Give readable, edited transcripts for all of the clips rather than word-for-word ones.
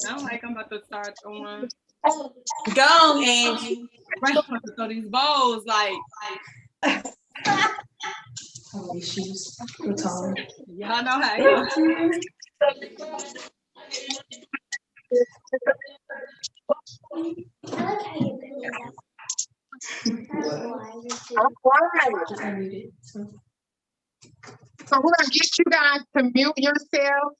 I'm like, I'm about to start throwing. Go, Angie. Right, I'm about to throw these bowls, like. Oh, these shoes. I'm taller. Y'all know how I am. So we're gonna get you guys to mute yourselves.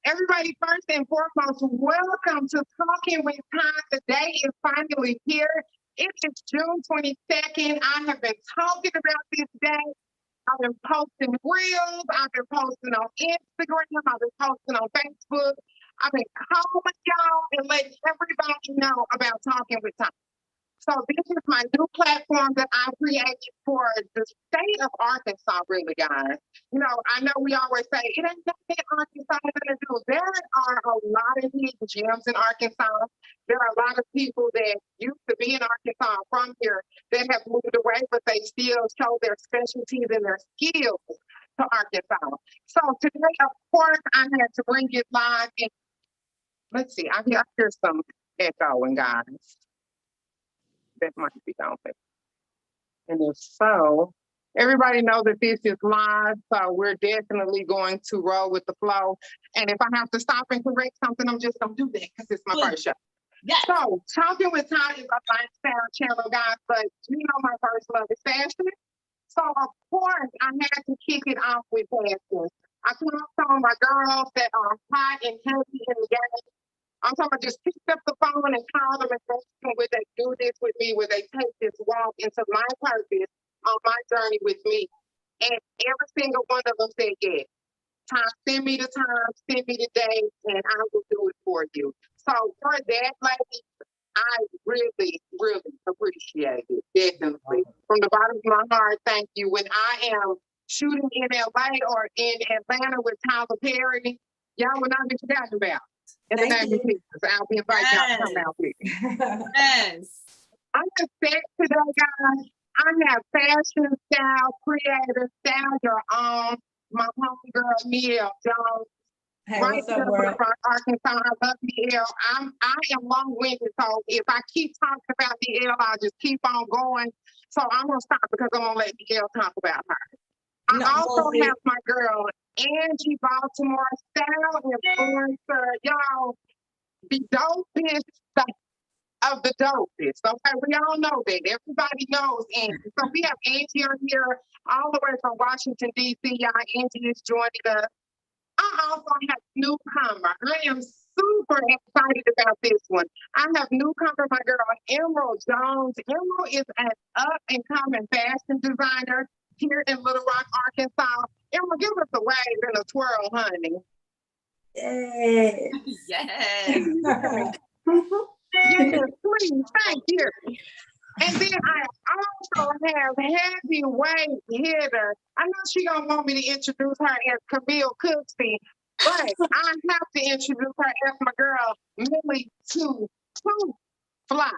Everybody, first and foremost, welcome to Talking with Time. The day is finally here. It is June 22nd. I have been talking about this day. I've been posting reels. I've been posting on Instagram. I've been posting on Facebook. I've been calling y'all and letting everybody know about Talking with Time. So this is my new platform that I created for the state of Arkansas, really, guys. You know, I know we always say, it ain't nothing Arkansas gonna do. There are a lot of hidden gems in Arkansas. There are a lot of people that used to be in Arkansas from here that have moved away, but they still show their specialties and their skills to Arkansas. So today, of course, I had to bring it live. And let's see, I hear some echoing, guys. That might be open. And if so, everybody knows that this is live, so we're definitely going to roll with the flow. And if I have to stop and correct something, I'm just gonna do that because it's my first show. Yes. So Talking with Time is a lifestyle channel, guys, but you know my first love is fashion. So of course I had to kick it off with fashion. I called some of my girls that are hot and heavy in the game. I'm talking about just picked up the phone and called them and asked them, would they do this with me? Would they take this walk into my purpose on my journey with me? And every single one of them said yes. Time, send me the time, send me the day, and I will do it for you. So for that, ladies, I really, really appreciate it. Definitely. From the bottom of my heart, thank you. When I am shooting in LA or in Atlanta with Tyler Perry, y'all will not be forgotten about. In the name of Jesus, I'll be inviting y'all to come out with me. Yes. I'm just set today, guys. I have fashion, style, creator, style your own. My homegirl, Neil Jones. Hey, Right what's here up, in world? Arkansas. I love Neil. I am long-winded, so if I keep talking about Neil, I'll just keep on going. So I'm gonna stop because I'm gonna let Neil talk about her. I also have my girl, Angie Baltimore, style influencer. Y'all, the dopest of the dopest. Okay, we all know that. Everybody knows Angie. So we have Angie on here all the way from Washington, D.C. Y'all, Angie is joining us. I also have newcomer. I am super excited about this one. I have newcomer, my girl, Emeril Jones. Emeril is an up-and-coming fashion designer here in Little Rock, Arkansas. Emeril, give us a wave and a twirl, honey. Yes. Yes. Yes, please, thank you. And then I also have heavyweight hitter. I know she gonna want me to introduce her as Camille Cooksey, but I have to introduce her as my girl, Millie Two Fly.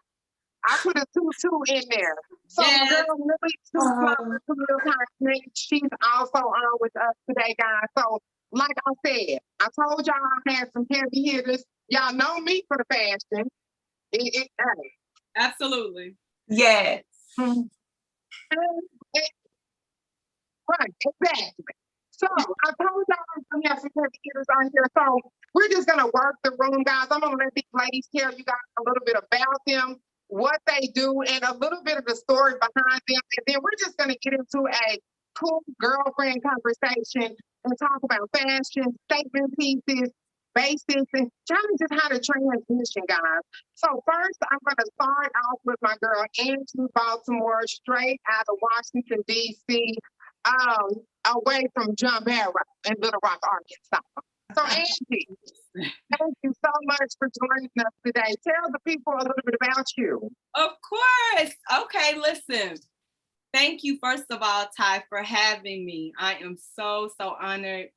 I put a 2-2 in there. So my girl, Millie Two Fly for Camille Cosmetics, she's also on with us today, guys. So like I said, I told y'all I had some heavy hitters. Y'all know me for the fashion. Absolutely. Yes. Right, exactly. So I told y'all I'm gonna have some heavy hitters on here. So we're just gonna work the room, guys. I'm gonna let these ladies tell you guys a little bit about them, what they do, and a little bit of the story behind them. And then we're just gonna get into a cool girlfriend conversation and talk about fashion, statement pieces, basics, and challenges how to transition, guys. So first, I'm going to start off with my girl, Angie Baltimore, straight out of Washington, D.C., away from John Barrow in Little Rock, Arkansas. So Angie, thank you so much for joining us today. Tell the people a little bit about you. Of course. Okay, listen. Thank you, first of all, Ty, for having me. I am so honored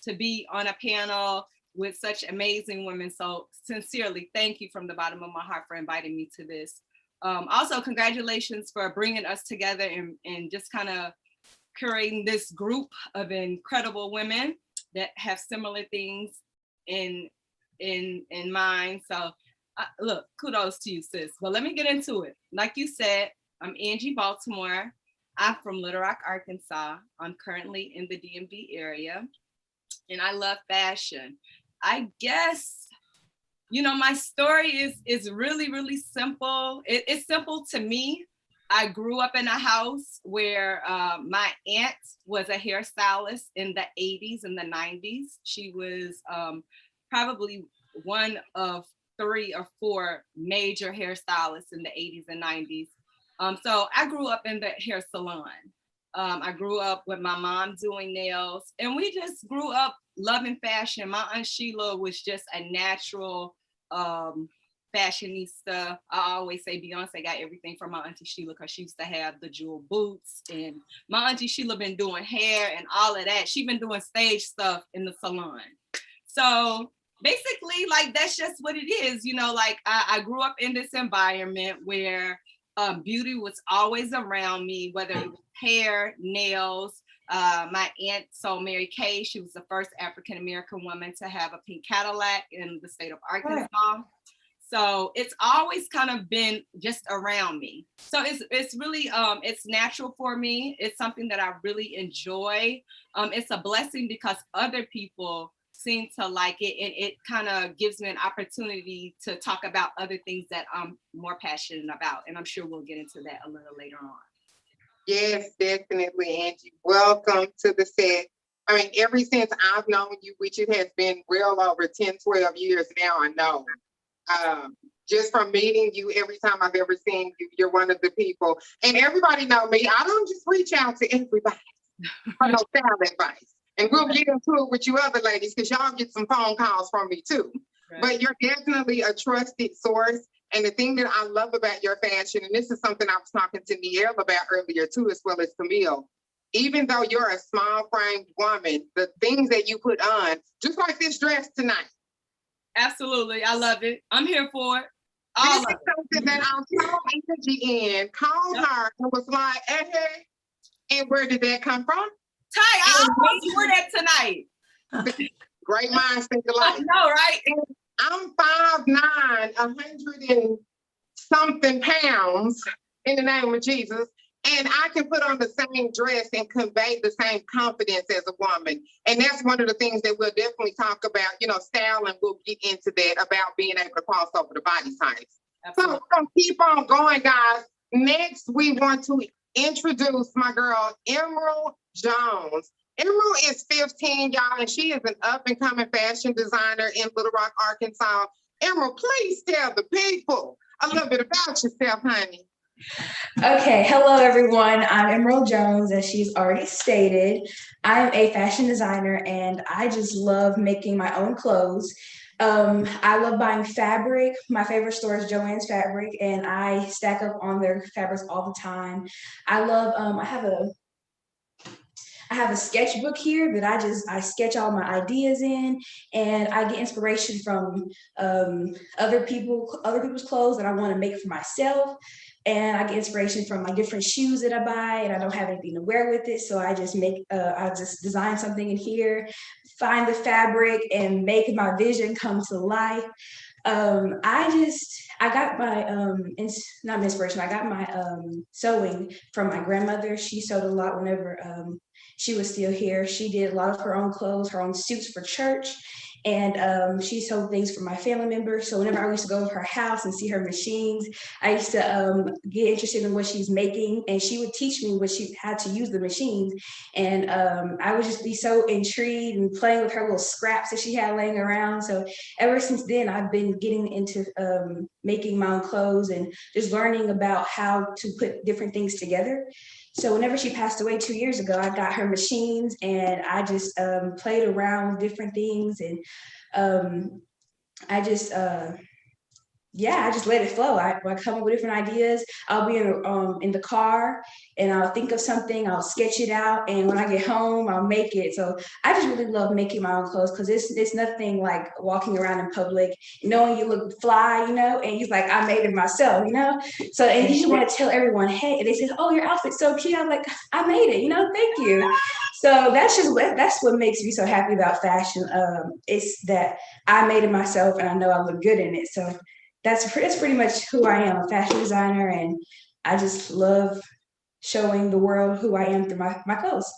to be on a panel with such amazing women. So sincerely, thank you from the bottom of my heart for inviting me to this. Also, congratulations for bringing us together and just kind of creating this group of incredible women. that have similar things in mind. So look, kudos to you, sis. But let me get into it. Like you said, I'm Angie Baltimore. I'm from Little Rock, Arkansas. I'm currently in the DMV area, and I love fashion. I guess, you know, my story is really, really simple. It's simple to me. I grew up in a house where my aunt was a hairstylist in the 80s and the 90s. She was probably one of 3 or 4 major hairstylists in the 80s and 90s. So I grew up in the hair salon. I grew up with my mom doing nails, and we just grew up loving fashion. My Aunt Sheila was just a natural fashionista. I always say Beyonce got everything from my Auntie Sheila because she used to have the jewel boots, and my Auntie Sheila been doing hair and all of that. She been doing stage stuff in the salon. So basically, like, that's just what it is. You know, like I grew up in this environment where beauty was always around me, whether it was hair, nails. My aunt, so Mary Kay, she was the first African-American woman to have a pink Cadillac in the state of Arkansas. So it's always kind of been just around me. So it's really, it's natural for me. It's something that I really enjoy. It's a blessing because other people seem to like it, and it kind of gives me an opportunity to talk about other things that I'm more passionate about. And I'm sure we'll get into that a little later on. Yes, definitely, Angie. Welcome to the set. I mean, ever since I've known you, which it has been well over 10, 12 years now, I know. Just from meeting you, every time I've ever seen you, you're one of the people. And everybody know me. I don't just reach out to everybody for no style advice. And we'll get into it with you other ladies because y'all get some phone calls from me too. Right. But you're definitely a trusted source. And the thing that I love about your fashion, and this is something I was talking to Nielle about earlier too, as well as Camille, even though you're a small framed woman, the things that you put on, just like this dress tonight. Absolutely, I love it. I'm here for it. This is something that I saw Angie in, called her and was like, hey, and where did that come from? Ty, I almost wore that tonight. Great minds think alike. I know, right? And I'm 5'9", 100 and something pounds in the name of Jesus. And I can put on the same dress and convey the same confidence as a woman. And that's one of the things that we'll definitely talk about, you know, style, and we'll get into that about being able to cross over the body types. Absolutely. So we're going to keep on going, guys. Next, we want to introduce my girl, Emeril Jones. Emeril is 15, y'all, and she is an up-and-coming fashion designer in Little Rock, Arkansas. Emeril, please tell the people a little bit about yourself, honey. Okay, hello everyone. I'm Emeril Jones, as she's already stated. I'm a fashion designer, and I just love making my own clothes. I love buying fabric. My favorite store is Joann's Fabric, and I stack up on their fabrics all the time. I love, I have a sketchbook here that I sketch all my ideas in, and I get inspiration from other people's clothes that I want to make for myself. And I get inspiration from my different shoes that I buy, and I don't have anything to wear with it. So I just I just design something in here, find the fabric, and make my vision come to life. I got my, not inspiration, I got my sewing from my grandmother. She sewed a lot whenever she was still here. She did a lot of her own clothes, her own suits for church. And she sold things for my family members. So whenever I used to go to her house and see her machines, I used to get interested in what she's making, and she would teach me how to use the machines. And I would just be so intrigued and playing with her little scraps that she had laying around. So ever since then, I've been getting into making my own clothes and just learning about how to put different things together. So whenever she passed away 2 years ago, I got her machines, and I just played around with different things, and I just yeah, I just let it flow. I come up with different ideas. I'll be in the car and I'll think of something, I'll sketch it out, and when I get home, I'll make it. So I just really love making my own clothes because it's nothing like walking around in public, knowing you look fly, and you're like, I made it myself, So and you just want to tell everyone, hey, and they say, oh, your outfit's so cute. I'm like, I made it, thank you. So that's what makes me so happy about fashion. It's that I made it myself and I know I look good in it. So that's pretty much who I am, a fashion designer, and I just love showing the world who I am through my clothes.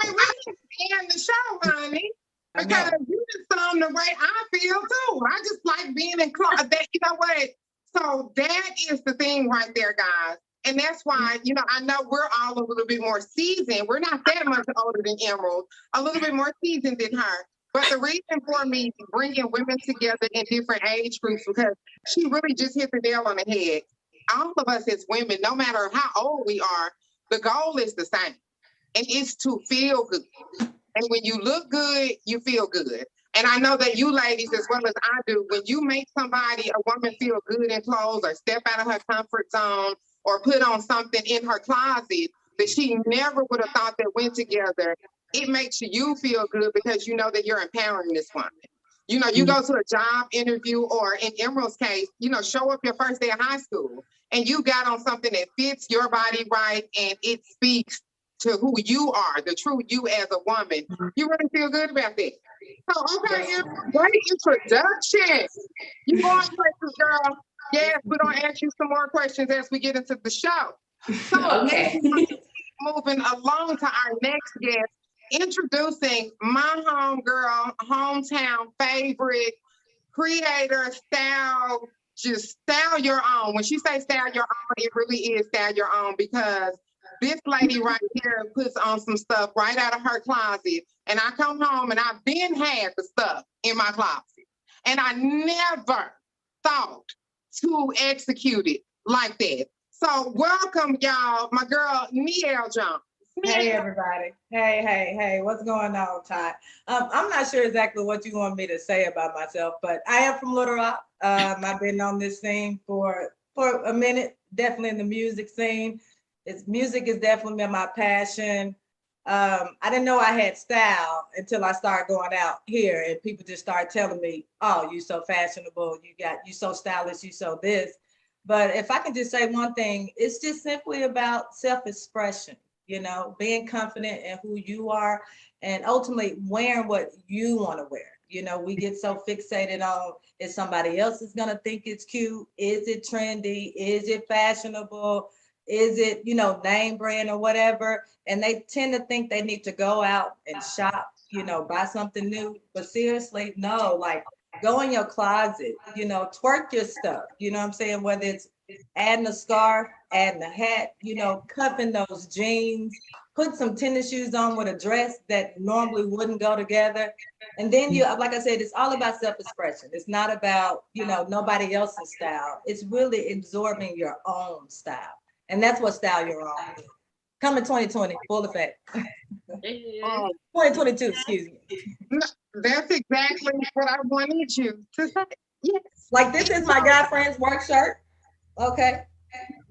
I mean, we can end the show, honey, because you just sound the way I feel too. I just like being in clothes. You know what? So that is the thing right there, guys. And that's why, I know we're all a little bit more seasoned. We're not that much older than Emeril, a little bit more seasoned than her. But the reason for me bringing women together in different age groups, because she really just hit the nail on the head. All of us as women, no matter how old we are, the goal is the same, and it's to feel good. And when you look good, you feel good. And I know that you ladies, as well as I do, when you make somebody, a woman, feel good in clothes or step out of her comfort zone or put on something in her closet that she never would have thought that went together, it makes you feel good because you know that you're empowering this woman. You go to a job interview, or in Emeril's case, show up your first day of high school and you got on something that fits your body right and it speaks to who you are, the true you as a woman. You really feel good about that. So, okay, great introduction. You going places, girl. Yes, we're going to ask you some more questions as we get into the show. So, Okay. moving along to our next guest, introducing my hometown favorite creator, just style your own. When she says style your own, it really is style your own, because this lady right here puts on some stuff right out of her closet. And I come home and I've been had the stuff in my closet. And I never thought to execute it like that. So welcome, y'all, my girl, Nielle Jones. Hey, everybody. Hey, what's going on, Ty? I'm not sure exactly what you want me to say about myself, but I am from Little Rock. I've been on this scene for a minute, definitely in the music scene. Music has definitely been my passion. I didn't know I had style until I started going out here and people just started telling me, oh, you so fashionable, you so stylish, you so this. But if I can just say one thing, it's just simply about self-expression, being confident in who you are and ultimately wearing what you want to wear. We get so fixated on, is somebody else is going to think it's cute? Is it trendy? Is it fashionable? Is it, name brand or whatever? And they tend to think they need to go out and shop, buy something new. But seriously, no, like go in your closet, twerk your stuff. You know what I'm saying? Whether it's adding a scarf, adding a hat, cuffing those jeans, put some tennis shoes on with a dress that normally wouldn't go together. And then like I said, it's all about self-expression. It's not about, nobody else's style. It's really absorbing your own style. And that's what style you're on. Coming 2020, full effect. 2022, excuse me. That's exactly what I wanted you to say. Yes. Like, this is my guy friend's work shirt. Okay.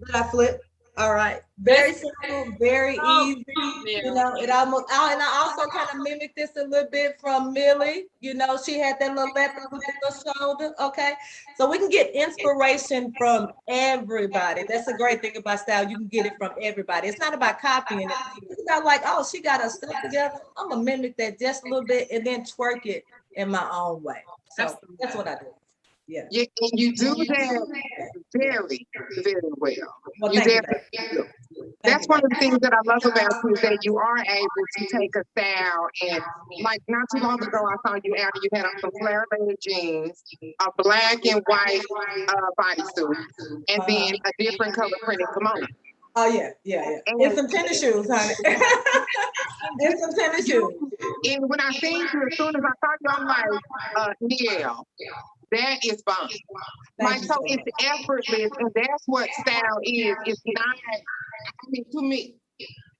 Did I flip? All right. Very simple, very easy. And I also kind of mimicked this a little bit from Millie. She had that little leopard with the little shoulder. Okay. So we can get inspiration from everybody. That's a great thing about style. You can get it from everybody. It's not about copying it. It's about like, oh, she got her stuff together. I'm gonna mimic that just a little bit and then twerk it in my own way. So that's what I do. Yeah. And you do that very, very well. You definitely do. That's one of the things that I love about you, is that you are able to take a style, and like not too long ago, I saw you out and you had on some flare-leg jeans, a black and white bodysuit, and then a different color printed kimono. Oh, yeah. And some tennis shoes, honey. And some tennis shoes. And when I seen you, as soon as I saw you, I'm like, Nielle, that is fun. Like, so it's effortless, and that's what style is. It's not, to me,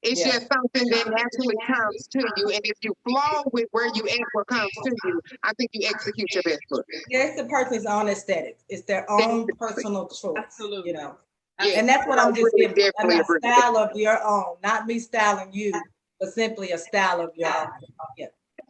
It's Yeah. just something that naturally comes to you. And if you flow with where you at, what comes to you, I think you execute your best look. Yeah, it's the person's own aesthetic. It's their own personal choice. Absolutely. You know. Yeah, And that's what I'm just really giving. A definitely agree with that. style of your own, not me styling you, but simply a style of your own. Yeah.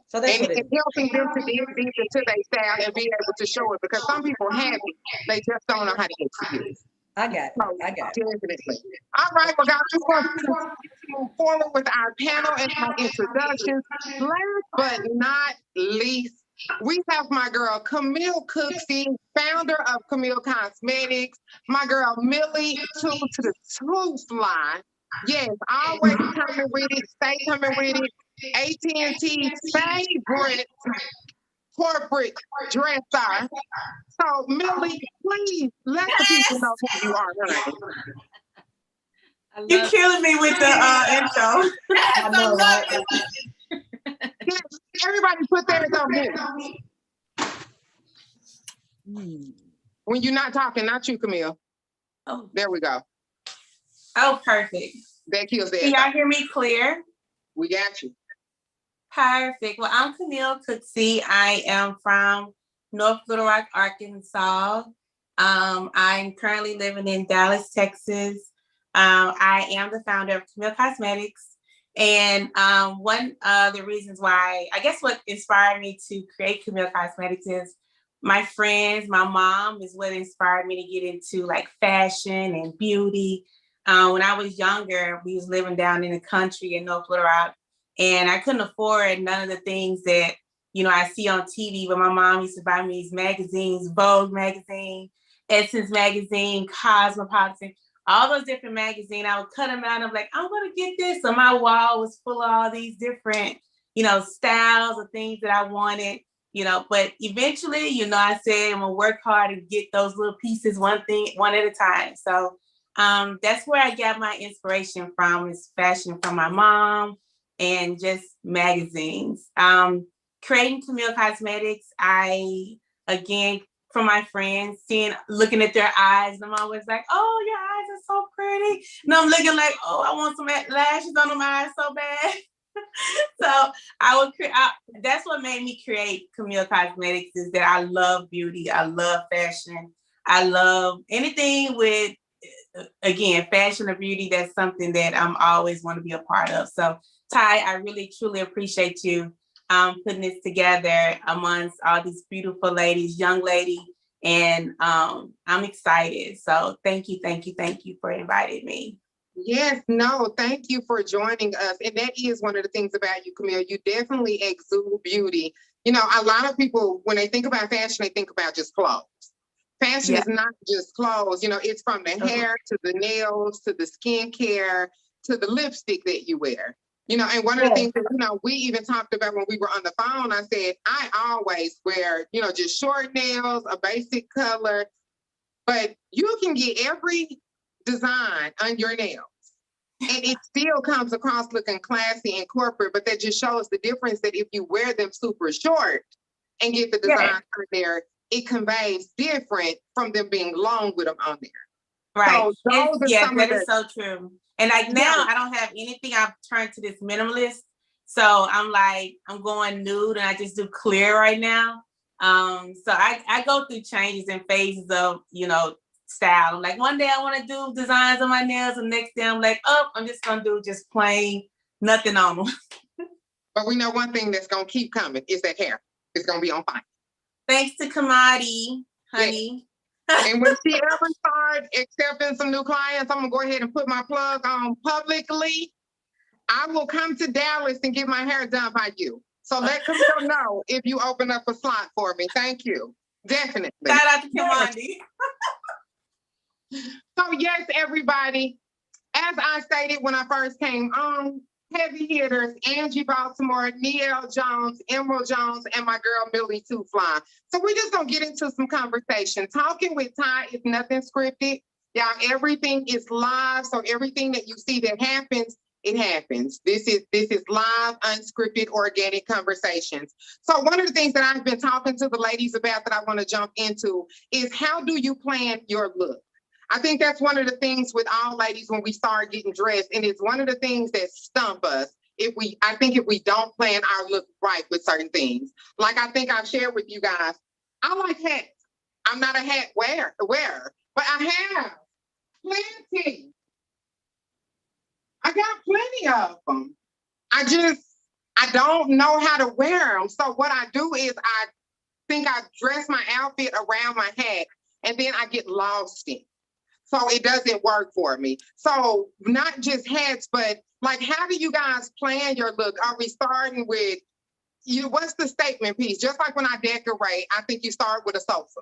So that's And what it it's is. helping them to dig deep into their style and be able to show it, because some people have it, they just don't know how to execute it. I got it. So, I got it. definitely. All right, well, guys, we're going to move forward with our panel and our introductions. Last but not least, we have my girl Camille Cooksey, founder of Camille Cosmetics. My girl Millie, to the Tooth line. Yes, always coming with it. Stay coming with it. AT&T's favorite corporate dresser. So, Millie, please let the people know who you are, honey. You're killing me with the intro. I know, right? Yes, everybody put theirs on mute. When you're not talking, not you, Camille. Oh. There we go. Oh, perfect. That kills Can that. y'all hear me clear? We got you. Perfect. Well, I'm Camille Cooksey. I am from North Little Rock, Arkansas. I'm currently living in Dallas, Texas. I am the founder of Camille Cosmetics. And one of the reasons why, I guess what inspired me to create Camille Cosmetics is my friends, my mom is what inspired me to get into like fashion and beauty. When I was younger, we was living down in the country in North Little Rock, and I couldn't afford none of the things that, you know, I see on TV, but my mom used to buy me these magazines, Vogue magazine, Essence magazine, Cosmopolitan, all those different magazines. I would cut them out and I'm like, I'm going to get this. So my wall was full of all these different, you know, styles of things that I wanted, you know, but eventually, you know, I said, I'm going to work hard and get those little pieces, one at a time. So that's where I got my inspiration from, is fashion from my mom and just magazines. Creating Camille Cosmetics, again, from my friends, looking at their eyes, and I'm always like, oh, your eyes are so pretty. And I'm looking like, oh, I want some lashes on my eyes so bad. So I would create, that's what made me create Camille Cosmetics, is that I love beauty. I love fashion. I love anything with, again, fashion or beauty. That's something that I'm always want to be a part of. So Ty, I really, truly appreciate you putting this together amongst all these beautiful ladies, young lady, and I'm excited. So thank you for inviting me. Yes, no, thank you for joining us. And that is one of the things about you, Camille. You definitely exude beauty. You know, a lot of people, when they think about fashion, they think about just clothes. Fashion is not just clothes. You know, it's from the hair to the nails to the skincare to the lipstick that you wear. You know, and one of the things that, you know, we even talked about when we were on the phone, I said, I always wear, you know, just short nails, a basic color, but you can get every design on your nails. And it still comes across looking classy and corporate, but that just shows the difference that if you wear them super short and get the design on there, it conveys different from them being long with them on there. Right. So that is so true. And like now I don't have anything. I've turned to this minimalist. So I'm like, I'm going nude and I just do clear right now. So I go through changes and phases of, you know, style. Like one day I want to do designs on my nails, and next day I'm like, oh, I'm just going to do just plain nothing on them. But we know one thing that's going to keep coming is that hair. It's going to be on fire. Thanks to Kamadi, honey. Yeah. And when she ever starts accepting some new clients, I'm going to go ahead and put my plug on publicly. I will come to Dallas and get my hair done by you. So let Camille know if you open up a slot for me. Thank you. Definitely. Shout out to Kamadi. So yes, everybody, as I stated when I first came on, heavy hitters, Angie Baltimore, Nielle Jones, Emeril Jones, and my girl Millie Tuflon. So we're just gonna get into some conversation. Talking with Ty is nothing scripted. Y'all, everything is live. So everything that you see that happens, it happens. This is live, unscripted, organic conversations. So one of the things that I've been talking to the ladies about that I want to jump into is, how do you plan your look? I think that's one of the things with all ladies when we start getting dressed, and it's one of the things that stump us I think if we don't plan our look right with certain things. Like I think I've shared with you guys, I like hats. I'm not a hat wearer, but I have plenty. I got plenty of them. I don't know how to wear them. So what I do is I think I dress my outfit around my hat, and then I get lost in. So it doesn't work for me. So not just hats, but like, how do you guys plan your look? Are we starting with what's the statement piece? Just like when I decorate, I think you start with a sofa.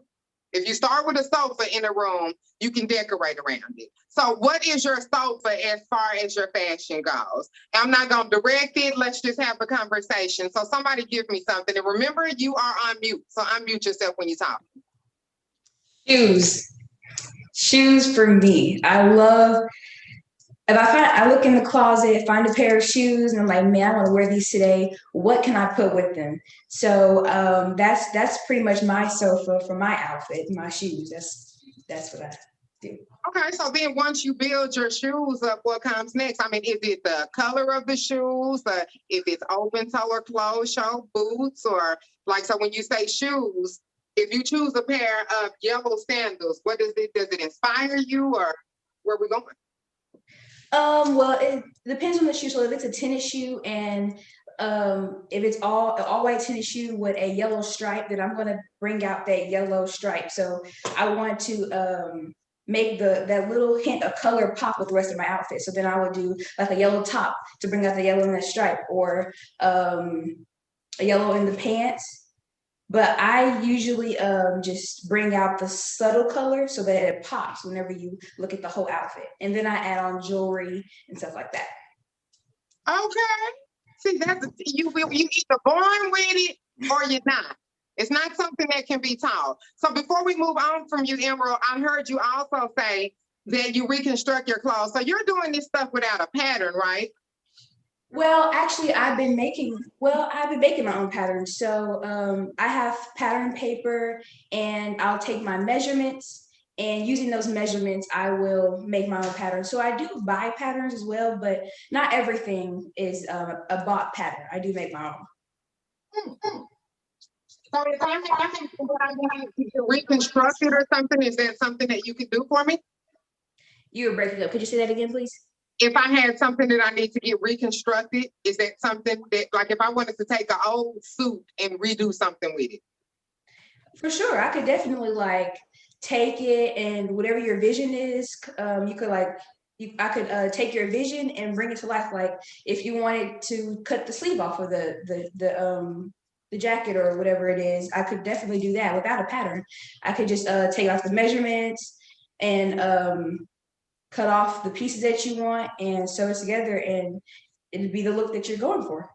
If you start with a sofa in a room, you can decorate around it. So what is your sofa as far as your fashion goes? I'm not going to direct it. Let's just have a conversation. So somebody give me something. And remember, you are on mute. So unmute yourself when you talk. Shoes for me. I look in the closet, find a pair of shoes, and I'm like, man, I want to wear these today. What can I put with them? So that's pretty much my sofa for my outfit, my shoes. That's what I do. Okay, so then once you build your shoes up, what comes next? I mean, is it the color of the shoes? If it's open toe or closed toe, boots, or like, so when you say shoes, if you choose a pair of yellow sandals, what does it inspire you, or where are we going? Well, it depends on the shoe. So if it's a tennis shoe and if it's all white tennis shoe with a yellow stripe, then I'm going to bring out that yellow stripe. So I want to make that little hint of color pop with the rest of my outfit. So then I would do like a yellow top to bring out the yellow in that stripe, or a yellow in the pants. But I usually just bring out the subtle color so that it pops whenever you look at the whole outfit. And then I add on jewelry and stuff like that. Okay. See, that's you either born with it or you're not. It's not something that can be taught. So before we move on from you, Emeril, I heard you also say that you reconstruct your clothes. So you're doing this stuff without a pattern, right? Well, actually, I've been making my own patterns. So I have pattern paper, and I'll take my measurements, and using those measurements, I will make my own pattern. So I do buy patterns as well, but not everything is a bought pattern. I do make my own. So if I had to reconstruct it or something, is that something that you could do for me? You were breaking up. Could you say that again, please? If I had something that I need to get reconstructed, is that something that, like, if I wanted to take an old suit and redo something with it? For sure. I could definitely take it, and whatever your vision is, you could I could take your vision and bring it to life. Like if you wanted to cut the sleeve off of the jacket or whatever it is, I could definitely do that without a pattern. I could just take off the measurements and cut off the pieces that you want and sew it together, and it'd be the look that you're going for.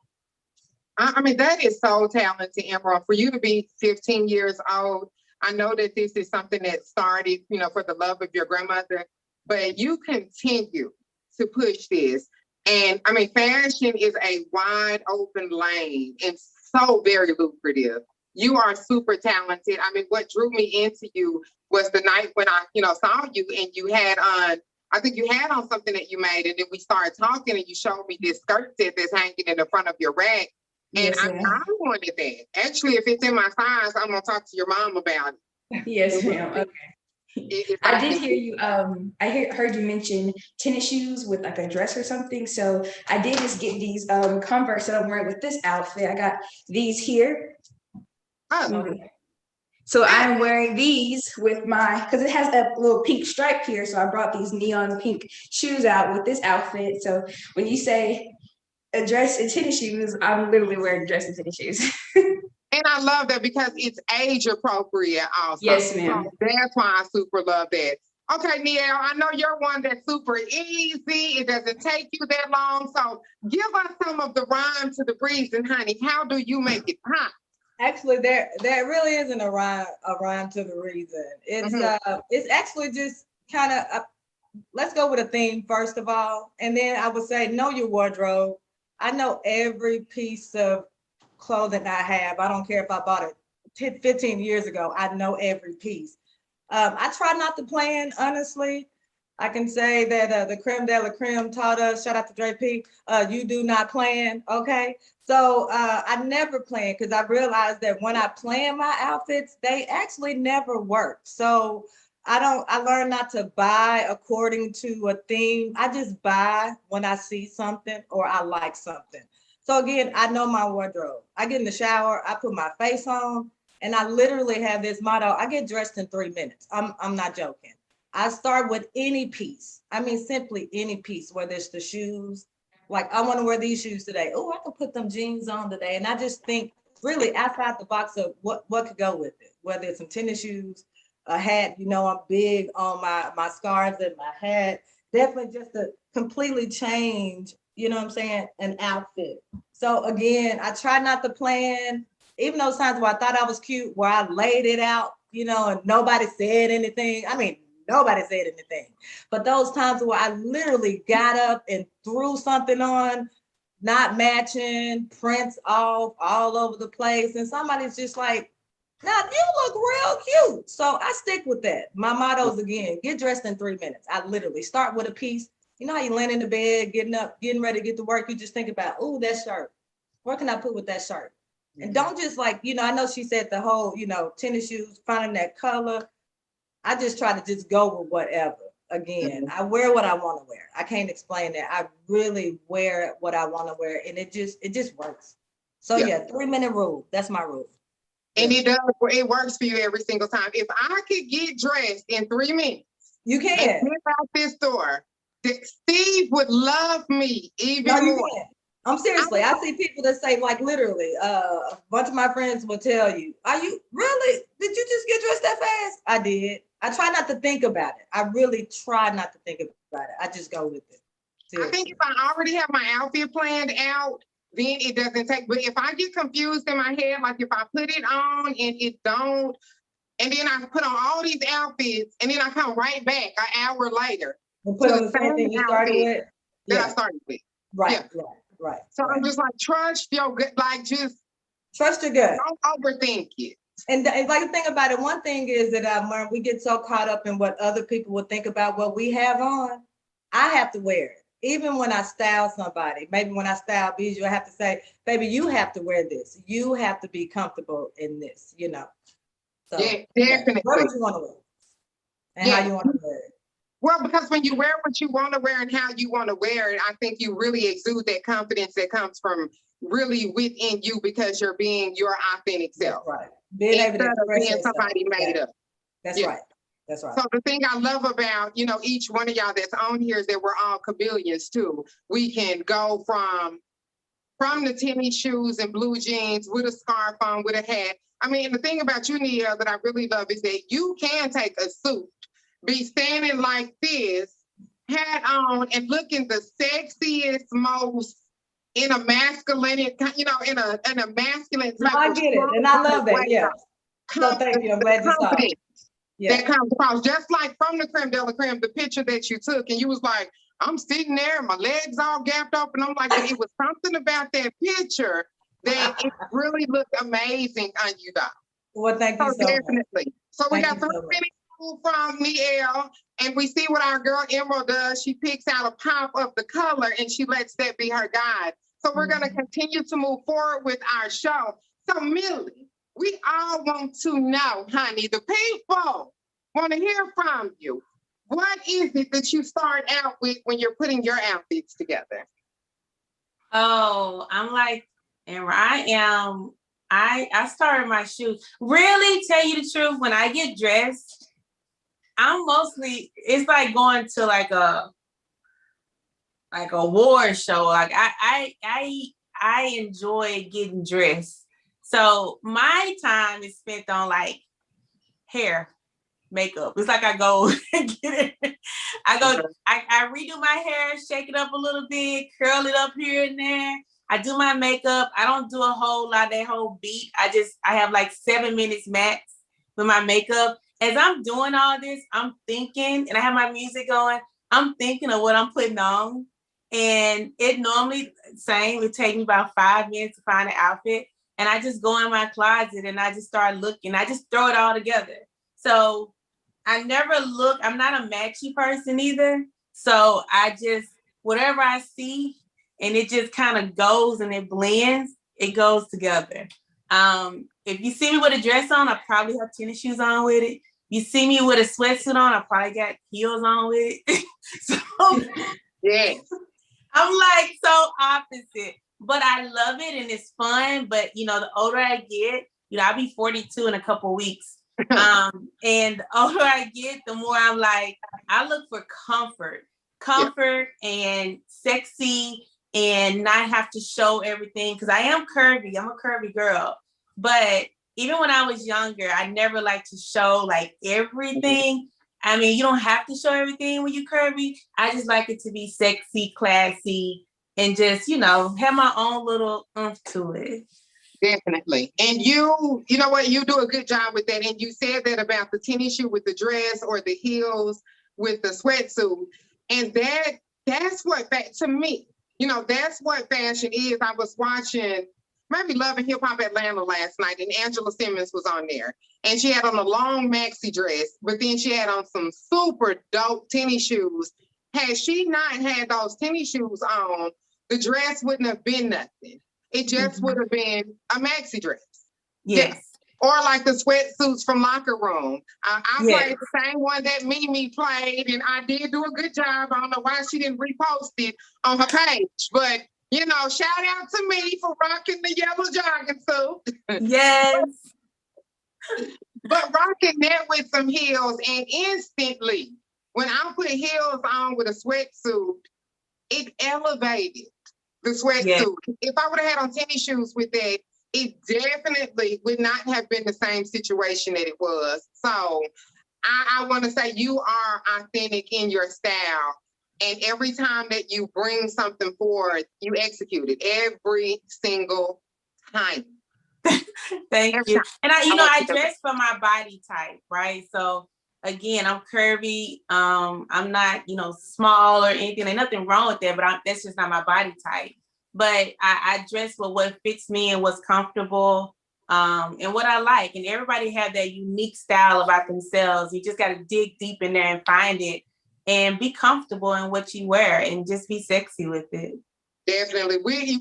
I mean, that is so talented, Emeril. For you to be 15 years old, I know that this is something that started, for the love of your grandmother, but you continue to push this. And I mean, fashion is a wide open lane and so very lucrative. You are super talented. I mean, what drew me into you was the night when I, saw you, and you had on, I think you had on something that you made, and then we started talking, and you showed me this skirt set that's hanging in the front of your rack. And Yes, I wanted that. Actually, if it's in my size, I'm gonna talk to your mom about it. Yes, ma'am. Okay. I did hear you. Heard you mention tennis shoes with like a dress or something. So I did just get these Converse that I'm wearing with this outfit. I got these here. Oh. So I'm wearing these with because it has a little pink stripe here. So I brought these neon pink shoes out with this outfit. So when you say a dress and tennis shoes, I'm literally wearing dress and tennis shoes. And I love that because it's age appropriate also. Yes, ma'am. So that's why I super love that. Okay, Niel, I know you're one that's super easy. It doesn't take you that long. So give us some of the rhyme to the reason, honey. How do you make it pop? Actually, there really isn't a rhyme to the reason. It's actually just kind of let's go with a theme first of all, and then I would say know your wardrobe. I know every piece of clothing I have. I don't care if I bought it 15 years ago. I know every piece. I try not to plan, honestly. I can say that the creme de la creme taught us, shout out to Dre P, you do not plan, okay? So I never plan because I realized that when I plan my outfits, they actually never work. So I learned not to buy according to a theme. I just buy when I see something or I like something. So again, I know my wardrobe. I get in the shower, I put my face on, and I literally have this motto, I get dressed in 3 minutes. I'm not joking. I start with any piece. I mean, simply any piece, whether it's the shoes. Like, I want to wear these shoes today. Oh, I can put them jeans on today. And I just think really outside the box of what could go with it, whether it's some tennis shoes, a hat. You know, I'm big on my scarves and my hat. Definitely just to completely change, you know what I'm saying, an outfit. So again, I try not to plan, even those times where I thought I was cute, where I laid it out, you know, and nobody said anything. I mean, nobody said anything. But those times where I literally got up and threw something on, not matching, prints off all over the place. And somebody's just like, now you look real cute. So I stick with that. My motto is again, get dressed in 3 minutes. I literally start with a piece. You know how you land in the bed, getting up, getting ready to get to work. You just think about, oh, that shirt. What can I put with that shirt? And don't just like, you know, I know she said the whole, you know, tennis shoes, finding that color. I just try to just go with whatever. Again, I wear what I want to wear. I can't explain that. I really wear what I want to wear, and it just works. So yeah, 3 minute rule. That's my rule. And it does. It works for you every single time. If I could get dressed in 3 minutes, you can and get out this store, Steve would love me even more. I'm seriously, I see people that say, like, literally, a bunch of my friends will tell you, are you really, did you just get dressed that fast? I did. I try not to think about it. I really try not to think about it. I just go with it. Seriously. I think if I already have my outfit planned out, then it doesn't take, but if I get confused in my head, like if I put it on and it don't, and then I put on all these outfits, and then I come right back an hour later. We'll put on the same thing you started with? That I started with. Right. So I'm just like, trust your gut, like just trust your gut. Don't overthink it. And like the thing about it, one thing is that I've learned, we get so caught up in what other people would think about what we have on. I have to wear it. Even when I style somebody, maybe when I style Bijou, I have to say, baby, you have to wear this. You have to be comfortable in this, you know. So yeah, definitely. What do you want to wear? And how you want to wear it. Well, because when you wear what you want to wear and how you want to wear it, I think you really exude that confidence that comes from really within you because you're being your authentic self. That's right. Being able to express being somebody made up. That's right. That's right. So the thing I love about, you know, each one of y'all that's on here is that we're all chameleons too. We can go from the tennis shoes and blue jeans with a scarf on, with a hat. I mean, the thing about you, Nia, that I really love is that you can take a suit, be standing like this, hat on, and looking the sexiest, most in a masculine, you know, in a masculine type. I get it, and I love that. Yeah. So thank you. I'm glad you saw it. That comes across, just like from the creme de la creme, the picture that you took, and you was like, I'm sitting there, my legs all gapped up, and I'm like, it was something about that picture that it really looked amazing on you, though. Well, thank you so definitely. Much. So we got 3 minutes from Niel, and we see what our girl Emeril does. She picks out a pop of the color, and she lets that be her guide. So we're going to continue to move forward with our show. So Millie, we all want to know, honey, the people want to hear from you. What is it that you start out with when you're putting your outfits together? Oh, I'm like, and I started my shoes. Really, tell you the truth, when I get dressed, I'm mostly, it's like going to like a award show. Like I enjoy getting dressed. So my time is spent on like hair, makeup. It's like I go and get it. I redo my hair, shake it up a little bit, curl it up here and there. I do my makeup. I don't do a whole lot of that whole beat. I have like 7 minutes max with my makeup. As I'm doing all this, I'm thinking, and I have my music going, I'm thinking of what I'm putting on. And it normally, would take me about 5 minutes to find an outfit. And I just go in my closet and I just start looking. I just throw it all together. So I never look, I'm not a matchy person either. So I just, whatever I see and it just kind of goes and it blends, it goes together. If you see me with a dress on, I probably have tennis shoes on with it. You see me with a sweatsuit on, I probably got heels on with it. So Yes. I'm like so opposite, but I love it and it's fun. But you know, the older I get, you know, I'll be 42 in a couple weeks. And the older I get, the more I'm like, I look for comfort and sexy and not have to show everything. Cause I am curvy. I'm a curvy girl. But even when I was younger, I never liked to show like everything. I mean, you don't have to show everything when you're curvy. I just like it to be sexy, classy, and just, you know, have my own little oomph to it. Definitely. And you know what? You do a good job with that. And you said that about the tennis shoe with the dress or the heels with the sweatsuit. And that's what, to me, you know, that's what fashion is. I was watching maybe Love and Hip Hop Atlanta last night, and Angela Simmons was on there. And she had on a long maxi dress, but then she had on some super dope tennis shoes. Had she not had those tennis shoes on, the dress wouldn't have been nothing. It just would have been a maxi dress. Yes. Or like the sweatsuits from Locker Room. I Yes. played the same one that Mimi played, and I did do a good job. I don't know why she didn't repost it on her page, but you know, shout out to me for rocking the yellow jogging suit. Yes. But rocking that with some heels, and instantly, when I put heels on with a sweatsuit, it elevated the sweatsuit. Yes. If I would have had on tennis shoes with that, it definitely would not have been the same situation that it was. So I want to say you are authentic in your style. And every time that you bring something forward, you execute it every single time. Thank Every you. time. And I dress for my body type, right? So again, I'm curvy. I'm not, small or anything. There's nothing wrong with that, but that's just not my body type. But I dress for what fits me and what's comfortable, and what I like. And everybody have that unique style about themselves. You just got to dig deep in there and find it and be comfortable in what you wear and just be sexy with it. Definitely.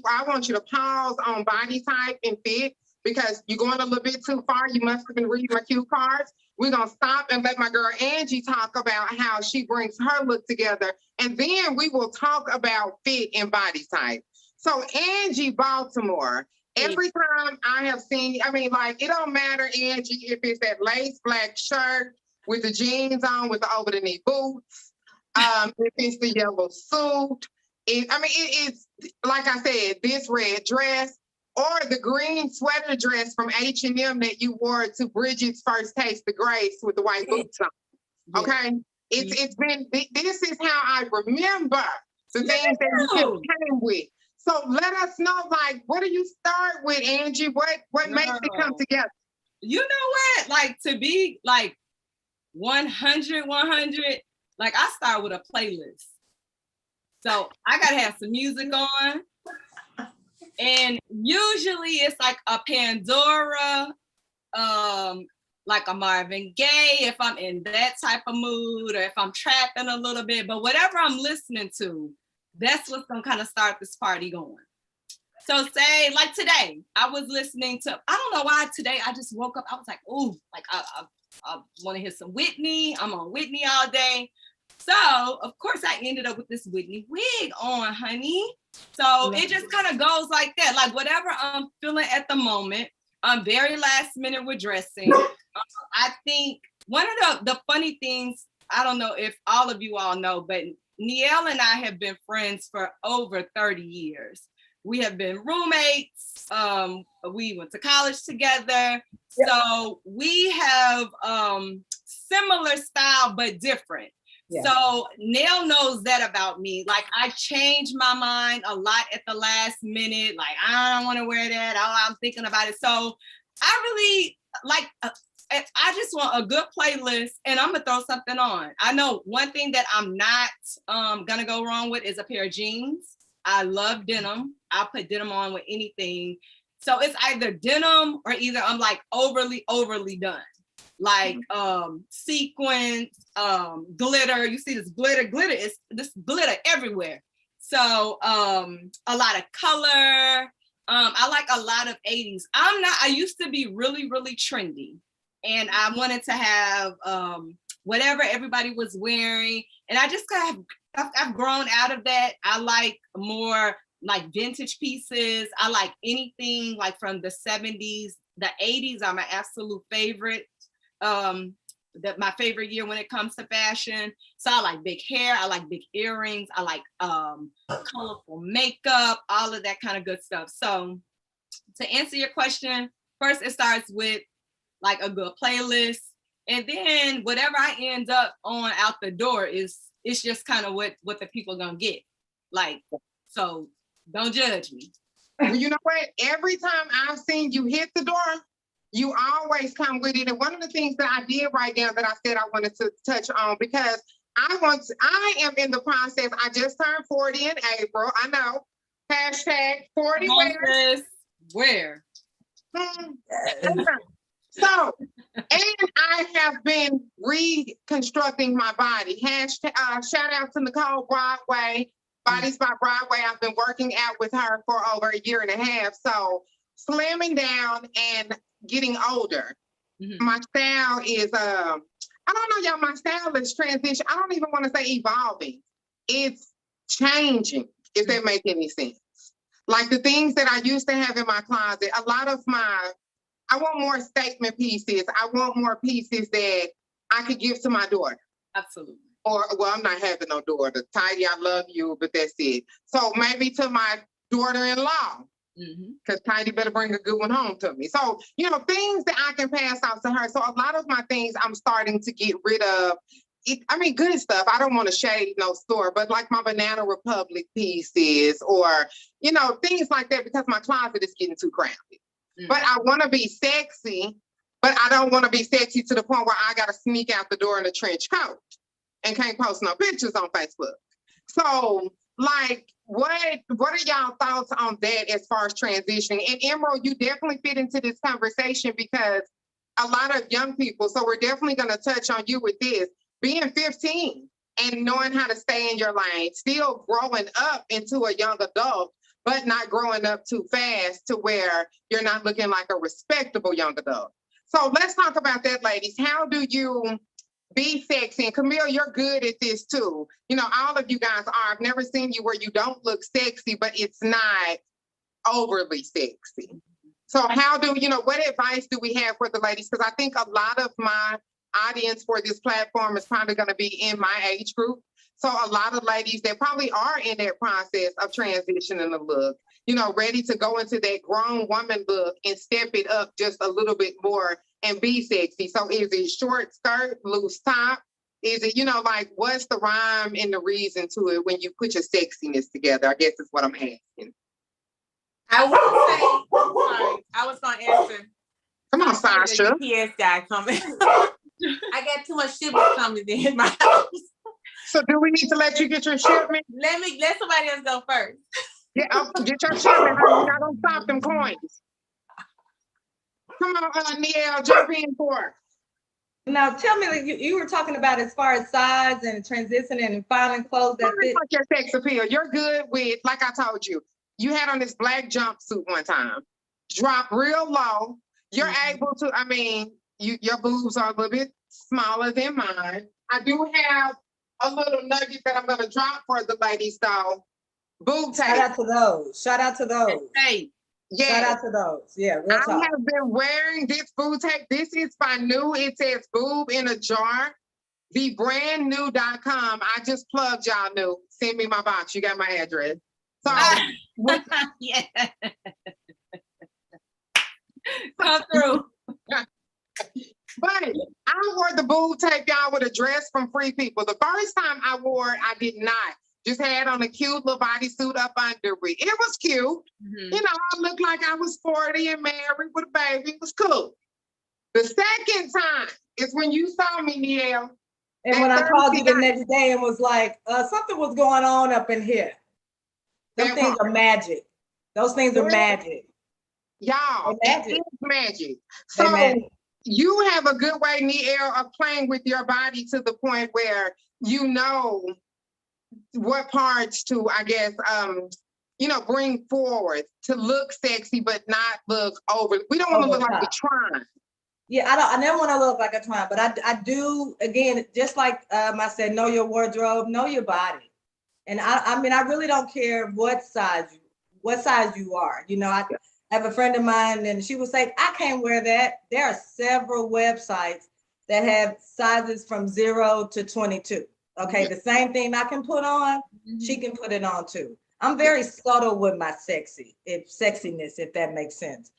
I want you to pause on body type and fit, because you're going a little bit too far. You must have been reading my cue cards. We're going to stop and let my girl Angie talk about how she brings her look together. And then we will talk about fit and body type. So Angie Baltimore, every time I have seen, it don't matter, Angie, if it's that lace black shirt with the jeans on with the over the knee boots, if it's the yellow suit, it's like I said, this red dress or the green sweater dress from H&M that you wore to Bridget's first taste of grace with the white boots on. Okay, it's been. This is how I remember the things that you came with. So let us know, what do you start with, Angie? What makes it come together? You know what? To be 100, I start with a playlist. So I gotta have some music on. And usually it's a Pandora, a Marvin Gaye, if I'm in that type of mood, or if I'm trapping a little bit, but whatever I'm listening to, that's what's gonna kind of start this party going. So say, today, I was listening to, I don't know why today, I just woke up, I was like, ooh, I want to hear some Whitney. I'm on Whitney all day. So, of course, I ended up with this Whitney wig on, honey. So it just kind of goes like that. Whatever I'm feeling at the moment, I'm very last minute with dressing. I think one of the funny things, I don't know if all of you all know, but Nielle and I have been friends for over 30 years. We have been roommates. We went to college together. Yep. So we have similar style, but different. Yeah. So Nielle knows that about me. I change my mind a lot at the last minute. I don't want to wear that. I'm thinking about it. So I really I just want a good playlist, and I'm gonna throw something on. I know one thing that I'm not gonna go wrong with is a pair of jeans. I love denim. I'll put denim on with anything. So it's either denim or either I'm overly done. like sequins, glitter. You see this glitter, this glitter everywhere. So a lot of color. I like a lot of 80s. I used to be really, really trendy. And I wanted to have whatever everybody was wearing. And I just I've grown out of that. I like more like vintage pieces. I like anything like from the 70s. The 80s are my absolute favorite. My favorite year when it comes to fashion. So I like big hair, I like big earrings, I like colorful makeup, all of that kind of good stuff. So to answer your question, first it starts with like a good playlist, and then whatever I end up on out the door it's just kind of what the people gonna get. Like, so don't judge me. Well, you know what? Every time I've seen you hit the door, you always come with it. And one of the things that I did right now that I said I wanted to touch on, because I am in the process. I just turned 40 in April. I know. Hashtag 40 where? So, and I have been reconstructing my body. Hashtag, shout out to Nicole Broadway, Bodies by Broadway. I've been working out with her for over a year and a half. So slimming down and getting older. Mm-hmm. My style is, I don't know, y'all, my style is transition. I don't even want to say evolving. It's changing, if that makes any sense. Like the things that I used to have in my closet, a lot of I want more statement pieces. I want more pieces that I could give to my daughter. Absolutely. Or, well, I'm not having no daughter. Tidy, I love you, but that's it. So maybe to my daughter-in-law, because Tidy better bring a good one home to me. So, things that I can pass off to her. So a lot of my things I'm starting to get rid of. Good stuff. I don't want to shade no store, but like my Banana Republic pieces or, things like that, because my closet is getting too crowded. But I want to be sexy, but I don't want to be sexy to the point where I got to sneak out the door in a trench coat and can't post no pictures on Facebook. So, like, what are y'all thoughts on that as far as transitioning? And Emeril, you definitely fit into this conversation because a lot of young people, so we're definitely going to touch on you with this, being 15 and knowing how to stay in your lane, still growing up into a young adult, but not growing up too fast to where you're not looking like a respectable young adult. So let's talk about that, ladies. How do you be sexy? And Camille, you're good at this too. All of you guys are. I've never seen you where you don't look sexy, but it's not overly sexy. So how do, what advice do we have for the ladies? Because I think a lot of my audience for this platform is probably going to be in my age group. So a lot of ladies that probably are in that process of transitioning the look, ready to go into that grown woman look and step it up just a little bit more and be sexy. So is it short skirt, loose top? Is it, what's the rhyme and the reason to it when you put your sexiness together? I guess is what I'm asking. I would say, sorry, I was going to answer. Come on, Sasha. The UPS guy coming. I got too much shit coming in my house. So do we need to let you get your shipment? Let somebody else go first. Yeah, get your shipment. You're not gonna stop them coins. Come on, Niel, jump in for it. Now, tell me, you were talking about as far as size and transitioning and finding clothes that fit. Your sex appeal. You're good with, like I told you, you had on this black jumpsuit one time. Drop real low. You're able to, your boobs are a little bit smaller than mine. I do have a little nugget that I'm going to drop for the ladies, though. Boob tape. Shout out to those. Hey. Yeah. Shout out to those. Yeah, real talk. I have been wearing this boob tape. This is by new. It says boob in a jar. The brandnew.com. I just plugged y'all new. Send me my box. You got my address. So, yeah. Come through. But I wore the boob tape, y'all, with a dress from Free People. The first time I wore it, I did not. Just had on a cute little bodysuit up under it. It was cute. Mm-hmm. I looked like I was 40 and married with a baby. It was cool. The second time is when you saw me, Niel. And when I called you the next day and was like, something was going on up in here. Those things are magic. Those things are magic. Y'all, it is magic. So You have a good way, Niel, of playing with your body to the point where you know what parts to, I guess, bring forward to look sexy, but not look over. We don't want to look like we're trying. Yeah, I never want to look like a twine, but I do, again, just like I said, know your wardrobe, know your body. And I mean, I really don't care what size you are. You know, I have a friend of mine and she would say, I can't wear that. There are several websites that have sizes from 0 to 22. Okay, the same thing I can put on, she can put it on too. I'm very subtle with my sexiness, if that makes sense.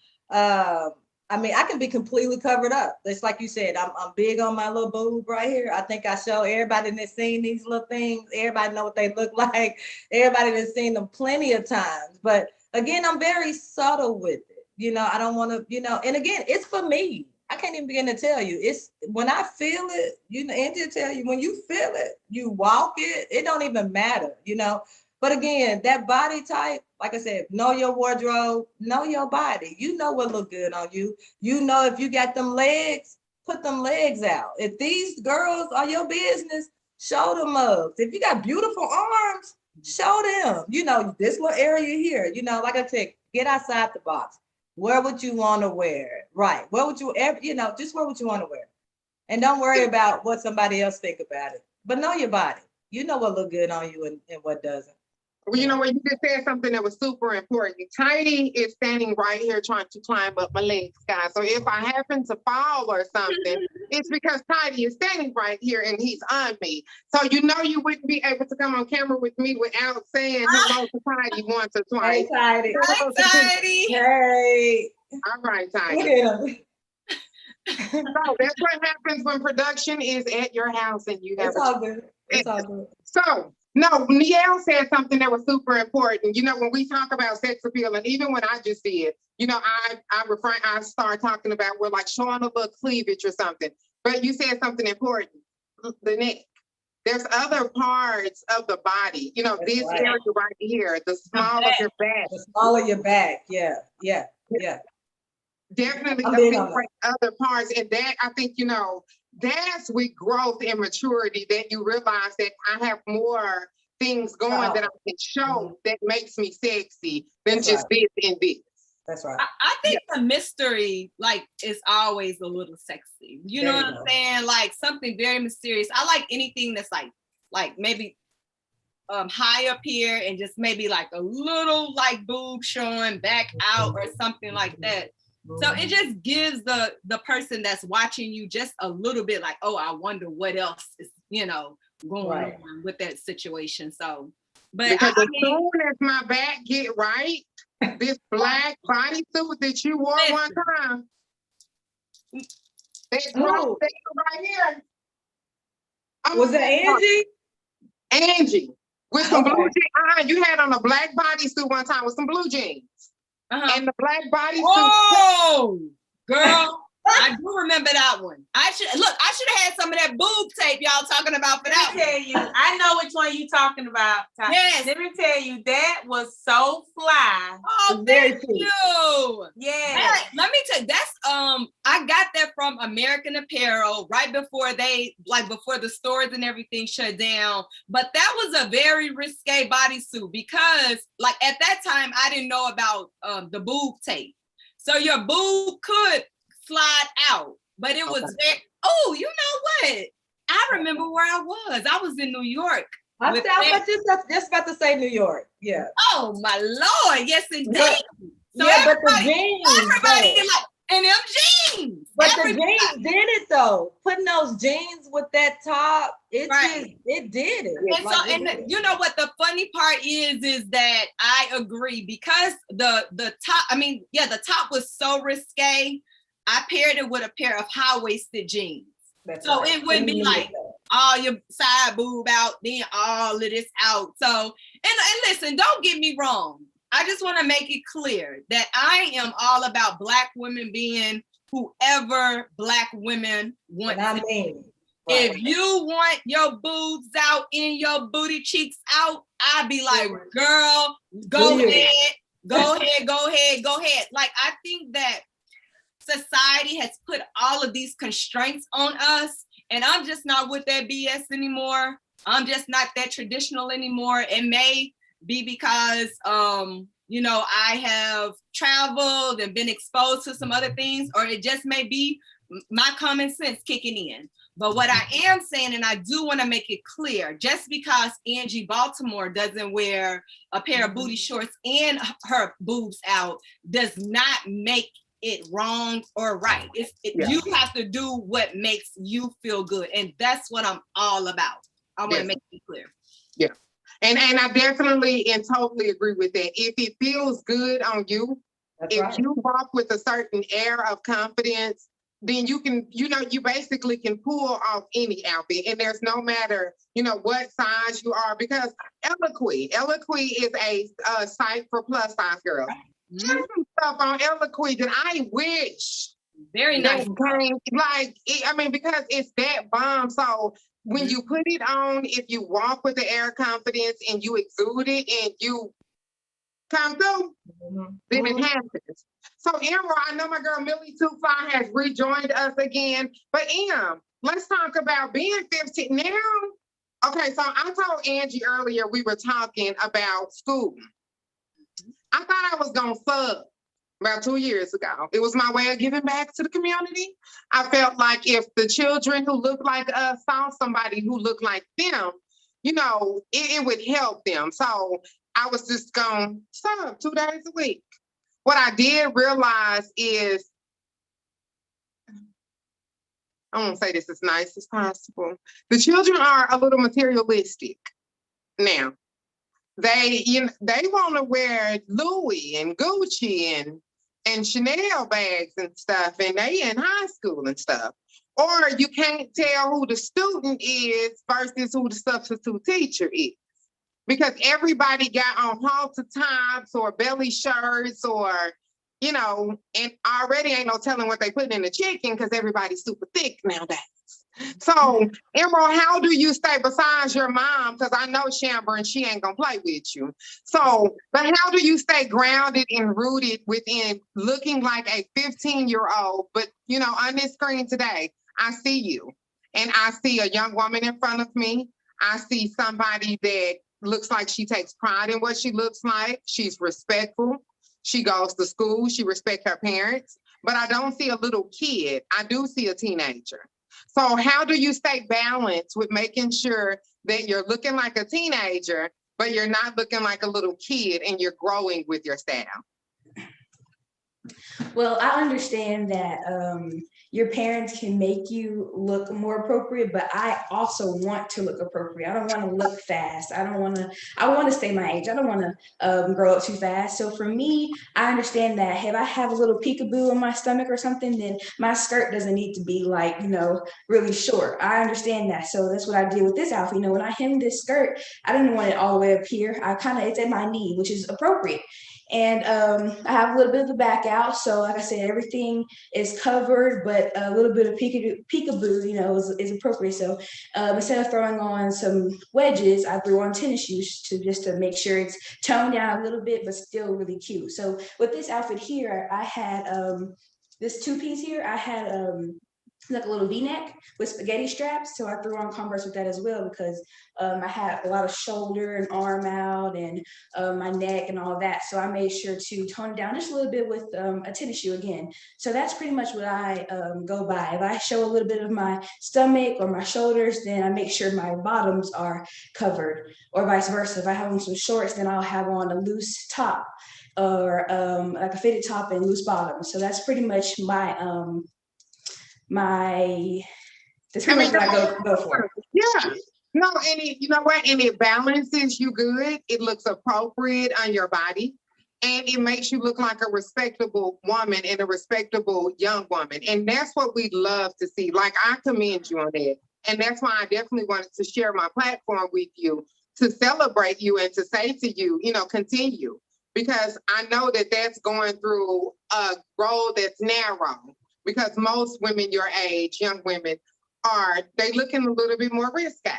I mean, I can be completely covered up. It's like you said, I'm big on my little boob right here. I think I show everybody that's seen these little things. Everybody know what they look like. Everybody that's seen them plenty of times. But again, I'm very subtle with it. You know, I don't want to, and again, it's for me. I can't even begin to tell you. It's when I feel it, Angie tell you, when you feel it, you walk it, it don't even matter, But again, that body type, like I said, know your wardrobe, know your body. You know what look good on you. You know if you got them legs, put them legs out. If these girls are your business, show them mugs. If you got beautiful arms, show them. This little area here, like I said, get outside the box. Where would you want to wear it? Right. Where would you ever, just where would you want to wear it? And don't worry about what somebody else think about it. But know your body. You know what look good on you and what doesn't. Well, you know what? You just said something that was super important. Tidy is standing right here trying to climb up my legs, guys. So if I happen to fall or something, it's because Tidy is standing right here and he's on me. So you wouldn't be able to come on camera with me without saying hello to Tidy once or twice. Hey, Tidy. Hi, Tidy. Hey. All right, Tidy. Look at him. So that's what happens when production is at your house and you have It's all good. It's all good. So, no, Niel said something that was super important. When we talk about sex appeal, and even when I just did, I start talking about we're like showing a little cleavage or something. But you said something important, the neck. There's other parts of the body. This right. area right here, the small of your back. The small of your back. Yeah. Definitely other parts. And that, I think, that's with growth and maturity that you realize that I have more things going that I can show that makes me sexy than this and this. That's right. I think the mystery, is always a little sexy. You know what I'm saying? Like something very mysterious. I like anything that's like maybe high up here and just maybe like a little boob showing back out or something like that. So it just gives the person that's watching you just a little bit like, oh, I wonder what else is, going on with that situation. So, but because as soon as my back get right, this black bodysuit that you wore one time, that right here. Was it Angie? Angie, with some blue jeans. You had on a black bodysuit one time with some blue jeans. And the black bodysuit. Oh, girl, I do remember that one. I should have had some of that boob tape y'all talking about for that. Let me tell you, I know which one you talking about. Yes. Let me tell you, that was so fly. Oh, thank you. Yeah. Let me tell you, that's I got that from American Apparel right before before the stores and everything shut down. But that was a very risque bodysuit because at that time I didn't know about the boob tape. So your boob could slide out, but it was very, oh, you know what? I remember where I was. I was in New York. I was just about to say New York. Yeah. Oh my Lord, yes indeed. So but the jeans. And them jeans. But the jeans did it though. Putting those jeans with that top, it did it. And you know what the funny part is that I agree because the top, the top was so risque. I paired it with a pair of high-waisted jeans. So it wouldn't be like all your side boob out, then all of this out. So, and listen, don't get me wrong. I just want to make it clear that I am all about Black women being whoever Black women want to be. If you want your boobs out and your booty cheeks out, I'd be like, girl, go ahead. Like, I think that society has put all of these constraints on us, and I'm just not with that BS anymore. I'm just not that traditional anymore. It may be because, you know, I have traveled and been exposed to some other things, or it just may be my common sense kicking in. But what I am saying, and I do want to make it clear, just because Angie Baltimore doesn't wear a pair of booty shorts and her boobs out does not make it wrong or right. You have to do what makes you feel good. And that's what I'm all about. I want to make it clear. Yeah. And I definitely and totally agree with that. If it feels good on you, if you walk with a certain air of confidence, then you can, you know, you basically can pull off any outfit. And there's no matter, you know, what size you are, because Eloquy is a site for plus size girls. There's some stuff on Eloquy that I wish very nice came, like, I mean, because it's that bomb. So when you put it on, if you walk with the air of confidence and you exude it and you come through, then it happens. So Emeril, I know my girl Millie Too Fly has rejoined us again, but let's talk about being 15 now. Okay, so I told Angie earlier we were talking about school. I thought I was gonna sub about 2 years ago. It was my way of giving back to the community. I felt like if the children who look like us saw somebody who looked like them, you know, it would help them. So I was just gonna sub 2 days a week. What I did realize is, I won't say this as nice as possible. The children are a little materialistic now. They want to wear Louis and Gucci and Chanel bags and stuff, and they in high school and stuff. Or you can't tell who the student is versus who the substitute teacher is. Because everybody got on halter tops or belly shirts or, you know, and already ain't no telling what they put in the chicken because everybody's super thick nowadays. So, Emeril, how do you stay, besides your mom, because I know Shamber and she ain't gonna play with you. So, but how do you stay grounded and rooted within looking like a 15-year-old? But, you know, on this screen today, I see you and I see a young woman in front of me. I see somebody that looks like she takes pride in what she looks like. She's respectful. She goes to school. She respects her parents. But I don't see a little kid. I do see a teenager. So how do you stay balanced with making sure that you're looking like a teenager, but you're not looking like a little kid and you're growing with your style? Well, I understand that your parents can make you look more appropriate, but I also want to look appropriate. I don't want to look fast. I want to stay my age. I don't want to grow up too fast. So for me, I understand that if I have a little peekaboo in my stomach or something, then my skirt doesn't need to be like, you know, really short. I understand that. So that's what I did with this outfit. You know, when I hemmed this skirt, I didn't want it all the way up here. It's at my knee, which is appropriate. And I have a little bit of the back out. So like I said, everything is covered, but a little bit of peekaboo, you know, is appropriate. So instead of throwing on some wedges, I threw on tennis shoes to make sure it's toned down a little bit, but still really cute. So with this outfit here, I had this two-piece here. I had like a little V-neck with spaghetti straps. So I threw on Converse with that as well because I had a lot of shoulder and arm out and my neck and all that. So I made sure to tone it down just a little bit with a tennis shoe again. So that's pretty much what I go by. If I show a little bit of my stomach or my shoulders, then I make sure my bottoms are covered, or vice versa. If I have on some shorts, then I'll have on a loose top or like a fitted top and loose bottoms. So that's pretty much that's pretty much what I go for. Yeah. No, and you know what? And it balances you good. It looks appropriate on your body. And it makes you look like a respectable woman and a respectable young woman. And that's what we love to see. Like, I commend you on that. And that's why I definitely wanted to share my platform with you, to celebrate you and to say to you, you know, continue. Because I know that that's going through a road that's narrow. Because most women your age, young women, they looking a little bit more risky.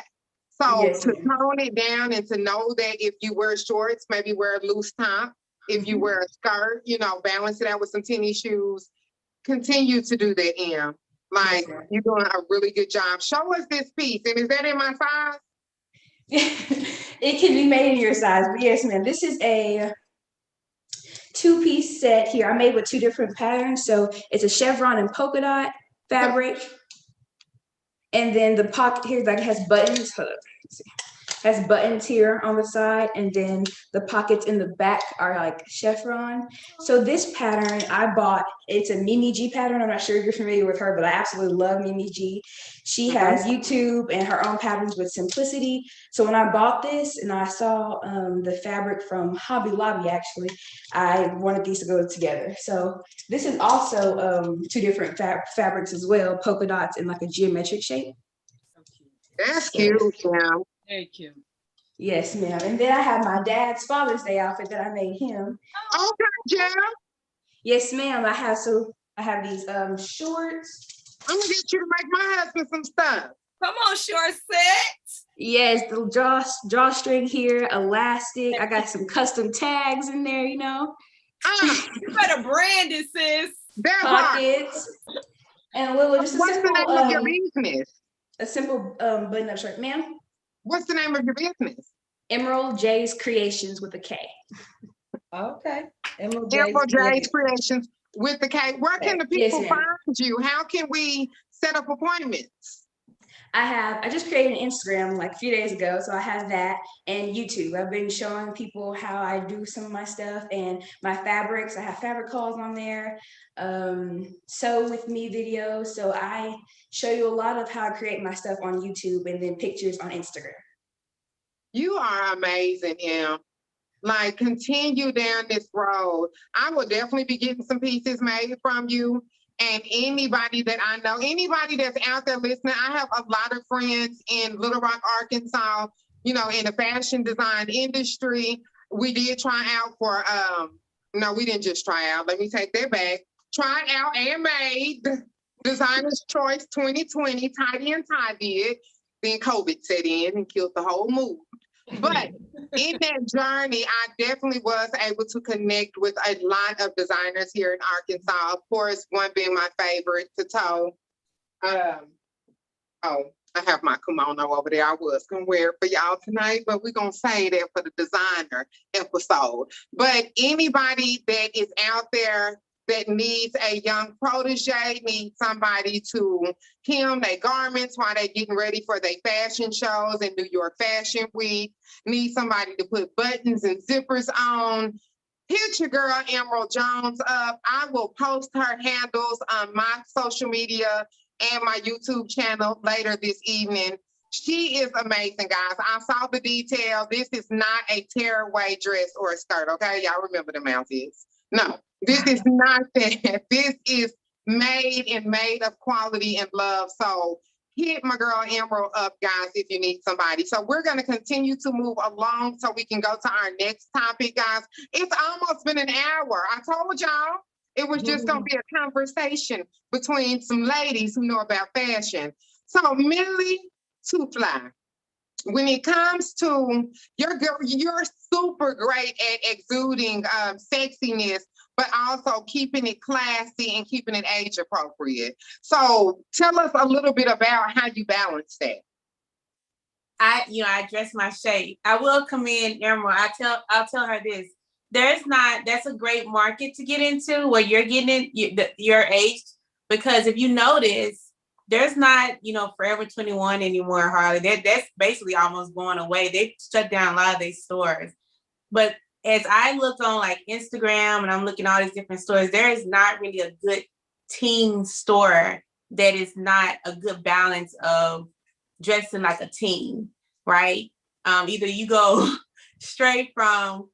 So Yes, to tone it down and to know that if you wear shorts, maybe wear a loose top. If you wear a skirt, you know, balance it out with some tennis shoes. Continue to do that, Em. Like, Yes, you're doing a really good job. Show us this piece. And is that in my size? it can be made in your size, but yes, ma'am. This is a 2-piece set here. I made with 2 different patterns. So it's a chevron and polka dot fabric. And then the pocket here, like, has buttons. Hold up. Let's see. Has buttons here on the side, and then the pockets in the back are like chevron. So this pattern I bought, it's a Mimi G pattern. I'm not sure if you're familiar with her, but I absolutely love Mimi G. She has YouTube and her own patterns with simplicity. So when I bought this and I saw the fabric from Hobby Lobby, actually, I wanted these to go together. So this is also 2 different fabrics as well, polka dots in like a geometric shape. That's cute, Em. Very cute. Yes, ma'am. And then I have my dad's Father's Day outfit that I made him. Okay, Jeff. Yes, ma'am. I have these shorts. I'm gonna get you to make my husband some stuff. Come on, short set. Yes, the drawstring here, elastic. I got some custom tags in there, you know. You better brand it, sis. That part. Pockets. And a little just a What's simple, the name of your business? a simple button-up shirt. Ma'am, What's the name of your business? Emeril J's Creations with a K. Okay. Emeril J's Creations with the K. Where can the Yes, people ma'am. find you? How can we set up appointments? I just created an Instagram like a few days ago, so I have that, and YouTube. I've been showing people how I do some of my stuff and my fabrics. I have fabric hauls on there, sew with me videos. So I show you a lot of how I create my stuff on YouTube and then pictures on Instagram. You are amazing, Em. Like, continue down this road. I will definitely be getting some pieces made from you. And anybody that I know, anybody that's out there listening, I have a lot of friends in Little Rock, Arkansas, you know, in the fashion design industry. We did try out for, no, we didn't just try out. Let me take that back. Tried out and made Designer's Choice 2020, Tidy and Tie did. Then COVID set in and killed the whole mood. But in that journey, I definitely was able to connect with a lot of designers here in Arkansas. Of course, one being my favorite, Tato. I have my kimono over there. I was gonna wear it for y'all tonight, but we're gonna say that for the designer episode. But anybody that is out there that needs a young protege, needs somebody to hem their garments while they're getting ready for their fashion shows in New York Fashion Week, need somebody to put buttons and zippers on, hit your girl Emeril Jones up. I will post her handles on my social media and my YouTube channel later this evening. She is amazing, guys. I saw the detail. This is not a tearaway dress or a skirt, okay? Y'all remember the outfits. No, this is not that. This is made of quality and love. So hit my girl Emeril up, guys, if you need somebody. So we're going to continue to move along so we can go to our next topic, guys. It's almost been an hour. I told y'all it was just going to be a conversation between some ladies who know about fashion. So Millie Too Fly, when it comes to your girl, you're super great at exuding sexiness, but also keeping it classy and keeping it age appropriate. So tell us a little bit about how you balance that. I dress my shape. I will commend Emeril. I'll tell her this. That's a great market to get into where you're getting your age, because if you notice, there's not, Forever 21 anymore, hardly. That's basically almost going away. They shut down a lot of these stores. But as I look on like Instagram and I'm looking at all these different stores, there is not really a good teen store that is not a good balance of dressing like a teen, right? Either you go straight from,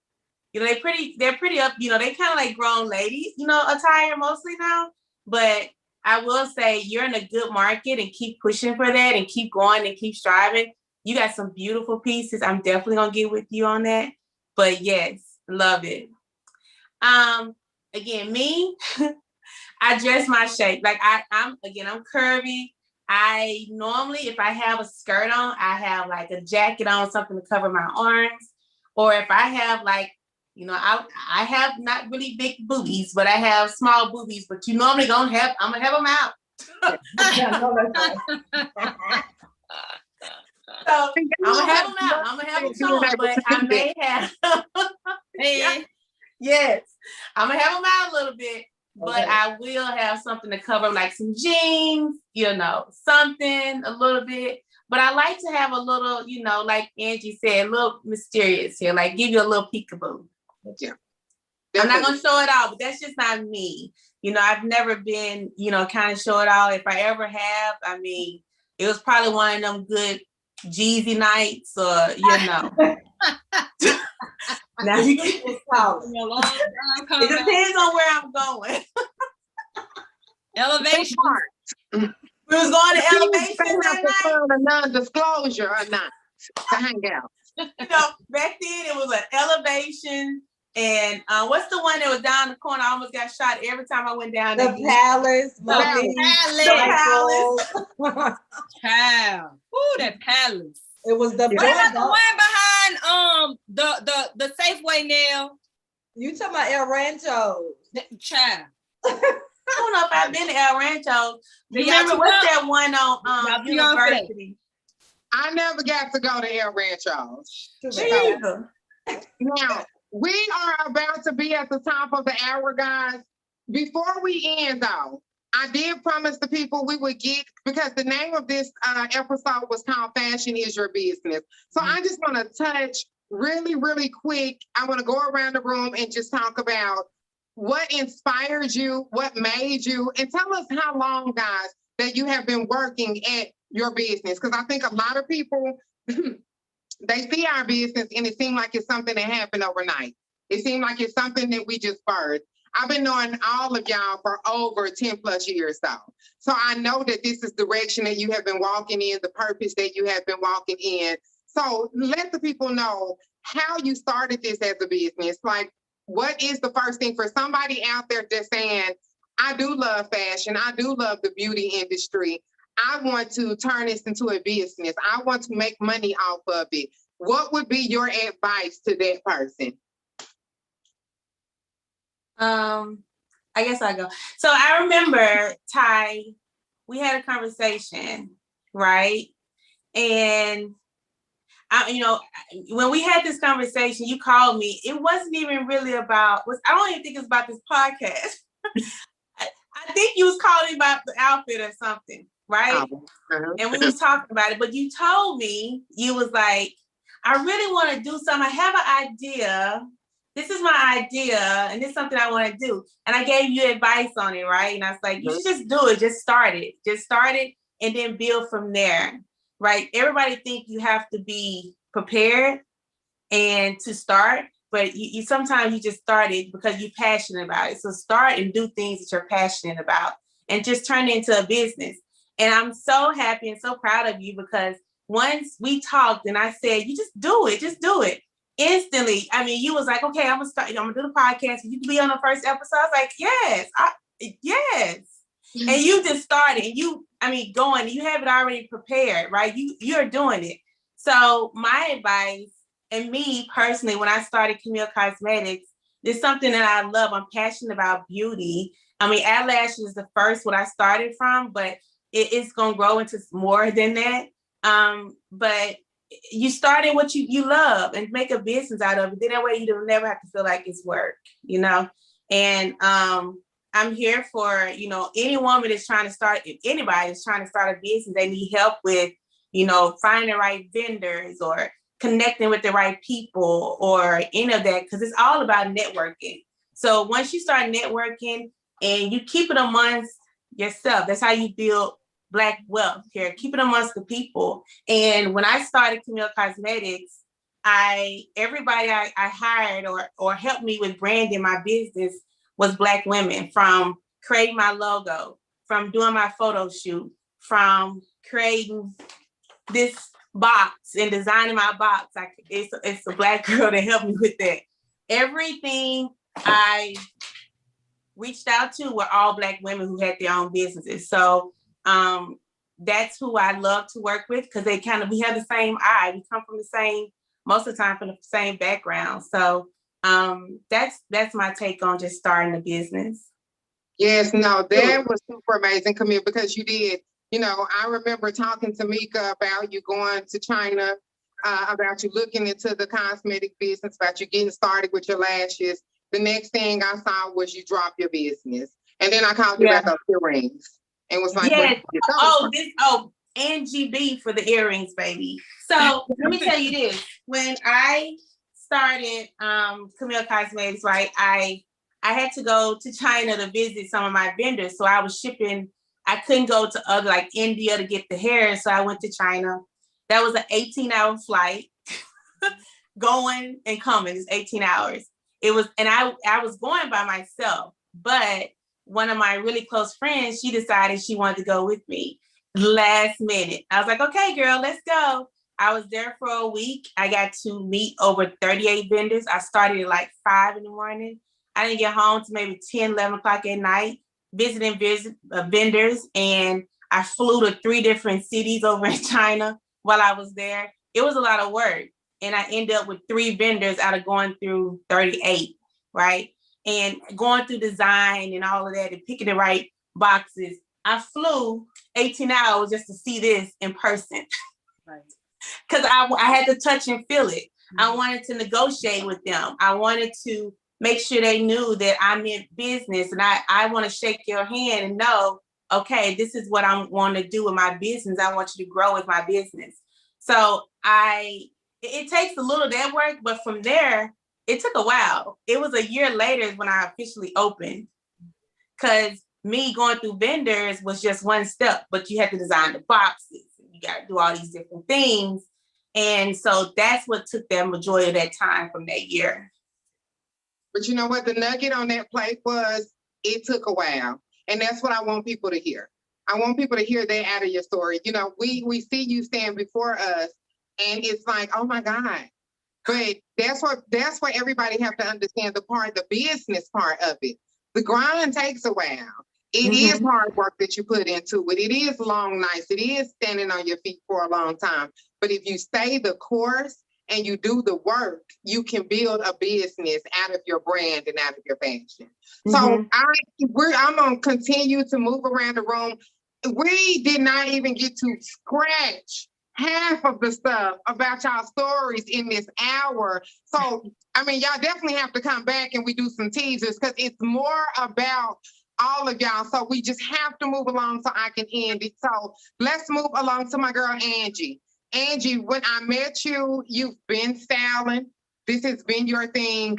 they're pretty up, they kind of like grown ladies, attire mostly now. But I will say you're in a good market and keep pushing for that and keep going and keep striving. You got some beautiful pieces. I'm definitely gonna get with you on that. But yes, love it. Again, me, I dress my shape. Like I'm curvy. I normally, if I have a skirt on, I have like a jacket on, something to cover my arms. Or if I have like, I have not really big boobies, but I have small boobies. But you normally I'm gonna have them out. So I'm gonna have them out. I'm gonna have them showing, but I may have. Yes, I'm gonna have them out a little bit, but I will have something to cover, like some jeans, something a little bit. But I like to have a little, like Angie said, a little mysterious here, like give you a little peekaboo. Yeah. I'm not gonna show it all, but that's just not me. I've never been, kind of show it all. If I ever have, it was probably one of them good Jeezy nights, or Now you it depends on where I'm going. Elevation. We was going to Elevation that night. A non-disclosure or not to hang out. Back then it was an Elevation, and what's the one that was down the corner? I almost got shot every time I went down there. The Palace. The Palace. Child. Ooh, that Palace. It was the What about the one behind the Safeway now? You talking about El Rancho? Child. I don't know if I've been to El Rancho. Remember what's that one on University? I never got to go to El Rancho. Now, we are about to be at the top of the hour, guys. Before we end, though, I did promise the people we would get, because the name of this episode was called Fashion is Your Business. So I just want to touch really, really quick. I want to go around the room and just talk about what inspired you, what made you, and tell us how long, guys, that you have been working at your business. Because I think a lot of people, they see our business and it seems like it's something that happened overnight. It seems like it's something that we just birthed. I've been knowing all of y'all for over 10 plus years though. So I know that this is the direction that you have been walking in, the purpose that you have been walking in. So let the people know how you started this as a business. Like, what is the first thing for somebody out there that's saying, I do love fashion, I do love the beauty industry, I want to turn this into a business, I want to make money off of it. What would be your advice to that person? I guess I'll go. So I remember, Ty, we had a conversation, right? And when we had this conversation, you called me. It wasn't even really about, I don't even think it's about this podcast. I think you was calling about the outfit or something, right? And we was talking about it, but you told me, you was like, I really want to do something. I have an idea. This is my idea, and it's something I want to do. And I gave you advice on it, right? And I was like, you should just do it. Just start it, and then build from there, right? Everybody think you have to be prepared and to start, but you sometimes you just start it because you're passionate about it. So start and do things that you're passionate about, and just turn it into a business. And I'm so happy and so proud of you, because once we talked and I said, you just do it. Instantly, you was like, okay, I'm gonna do the podcast. You can be on the first episode. I was like, yes. And you just started, and going, you have it already prepared, right? You're doing it. So my advice, and me personally, when I started Camille Cosmetics, it's something that I love. I'm passionate about beauty. Eyelash is the first what I started from, but it's gonna grow into more than that. But you start in what you love and make a business out of it. Then that way you don't never have to feel like it's work, And I'm here for, any woman that's trying to start, if anybody is trying to start a business, they need help with, finding the right vendors or connecting with the right people or any of that, because it's all about networking. So once you start networking and you keep it amongst yourself, that's how you build Black wealth here. Keep it amongst the people. And when I started Camille Cosmetics, everybody I hired or helped me with branding my business was Black women, from creating my logo, from doing my photo shoot, from creating this box and designing my box. It's a Black girl that helped me with that. Everything I reached out to were all Black women who had their own businesses. So that's who I love to work with, because we have the same eye. We come from most of the time from the same background. So That's my take on just starting a business. Yes, no, that was super amazing, Camille, because you did. I remember talking to Mika about you going to China, about you looking into the cosmetic business, about you getting started with your lashes. The next thing I saw was you drop your business. And then I called you back up earrings and was like, yes. Angie B for the earrings, baby. So let me tell you this. When I started Camille Cosmetics, right, I had to go to China to visit some of my vendors. So I was shipping. I couldn't go to other like India to get the hair. So I went to China. That was an 18-hour flight going and coming. It's 18 hours. It was, and I was going by myself, but one of my really close friends, she decided she wanted to go with me last minute. I was like, okay, girl, let's go. I was there for a week. I got to meet over 38 vendors. I started at like 5 in the morning. I didn't get home to maybe 10, 11 o'clock at night, visiting vendors. And I flew to 3 different cities over in China while I was there. It was a lot of work. And I ended up with 3 vendors out of going through 38, right? And going through design and all of that and picking the right boxes. I flew 18 hours just to see this in person. Right. Because I had to touch and feel it. Mm-hmm. I wanted to negotiate with them. I wanted to make sure they knew that I meant business. And I want to shake your hand and know, okay, this is what I want to do with my business. I want you to grow with my business. So it takes a little of that work, but from there, it took a while. It was a year later when I officially opened, because me going through vendors was just one step, but you had to design the boxes. You got to do all these different things. And so that's what took the majority of that time from that year. But you know what? The nugget on that plate was, it took a while. And that's what I want people to hear. I want people to hear that out of your story. We see you stand before us and it's like, oh my God. But that's what everybody have to understand, the business part of it. The grind takes a while. It is hard work that you put into it. It is long nights. It is standing on your feet for a long time. But if you stay the course and you do the work, you can build a business out of your brand and out of your passion. So I'm going to continue to move around the room. We did not even get to scratch half of the stuff about y'all stories in this hour. So, y'all definitely have to come back and we do some teasers, because it's more about all of y'all. So we just have to move along so I can end it. So let's move along to my girl, Angie. Angie, when I met you, you've been styling. This has been your thing.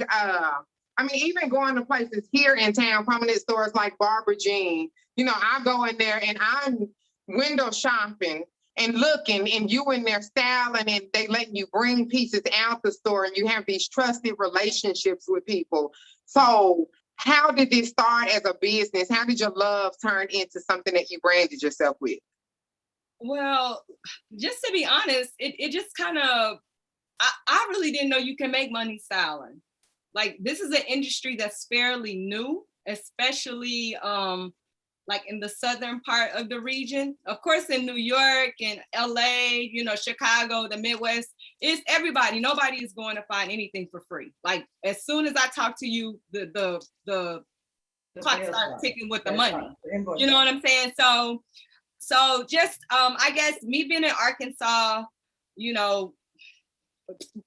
Even going to places here in town, prominent stores like Barbara Jean, I go in there and I'm window shopping and looking, and you in there styling, and they letting you bring pieces out the store, and you have these trusted relationships with people. So how did this start as a business? How did your love turn into something that you branded yourself with? Well, just to be honest, it just kind of, I really didn't know you can make money styling. Like, this is an industry that's fairly new, especially like in the southern part of the region. Of course, in New York and LA, Chicago, the Midwest, it's everybody. Nobody is going to find anything for free. Like, as soon as I talk to you, the clock starts ticking with the money. You know what I'm saying? So just, I guess me being in Arkansas,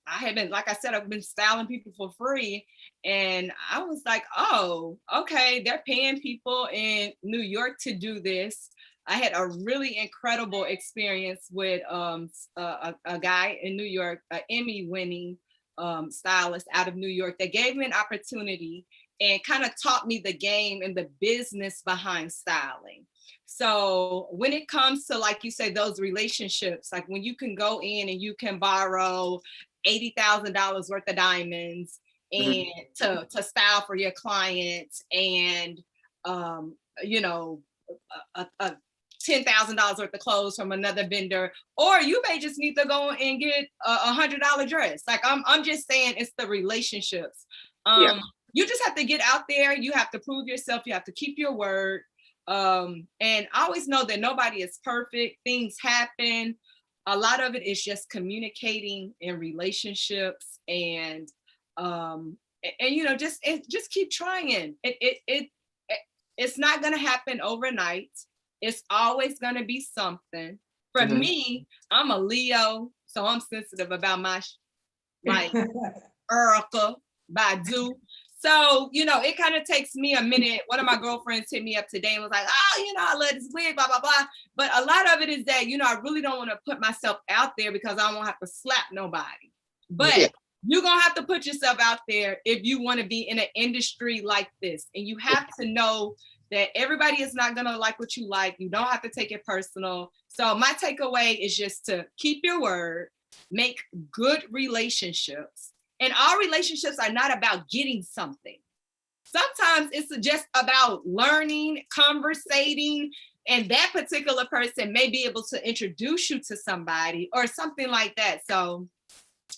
I had been, like I said, I've been styling people for free. And I was like, oh, okay, they're paying people in New York to do this. I had a really incredible experience with a guy in New York, an Emmy-winning stylist out of New York, that gave me an opportunity and kind of taught me the game and the business behind styling. So when it comes to, like you say, those relationships, like when you can go in and you can borrow $80,000 worth of diamonds and to style for your clients, and a $10,000 worth of clothes from another vendor, or you may just need to go and get a $100 dress. Like, I'm just saying, it's the relationships. You just have to get out there. You have to prove yourself. You have to keep your word. And I always know that nobody is perfect. Things happen. A lot of it is just communicating in relationships, and and you know, just keep trying. It's not gonna happen overnight. It's always gonna be something. For me, I'm a Leo, so I'm sensitive about my Erica, Badu. So, you know, it kind of takes me a minute. One of my girlfriends hit me up today and was like, oh, you know, I love this wig, blah, blah, blah. But a lot of it is that, you know, I really don't want to put myself out there because I won't have to slap nobody. But you're going to have to put yourself out there if you want to be in an industry like this. And you have to know that everybody is not going to like what you like. You don't have to take it personal. So my takeaway is just to keep your word, make good relationships. And all relationships are not about getting something. Sometimes it's just about learning, conversating, and that particular person may be able to introduce you to somebody or something like that. So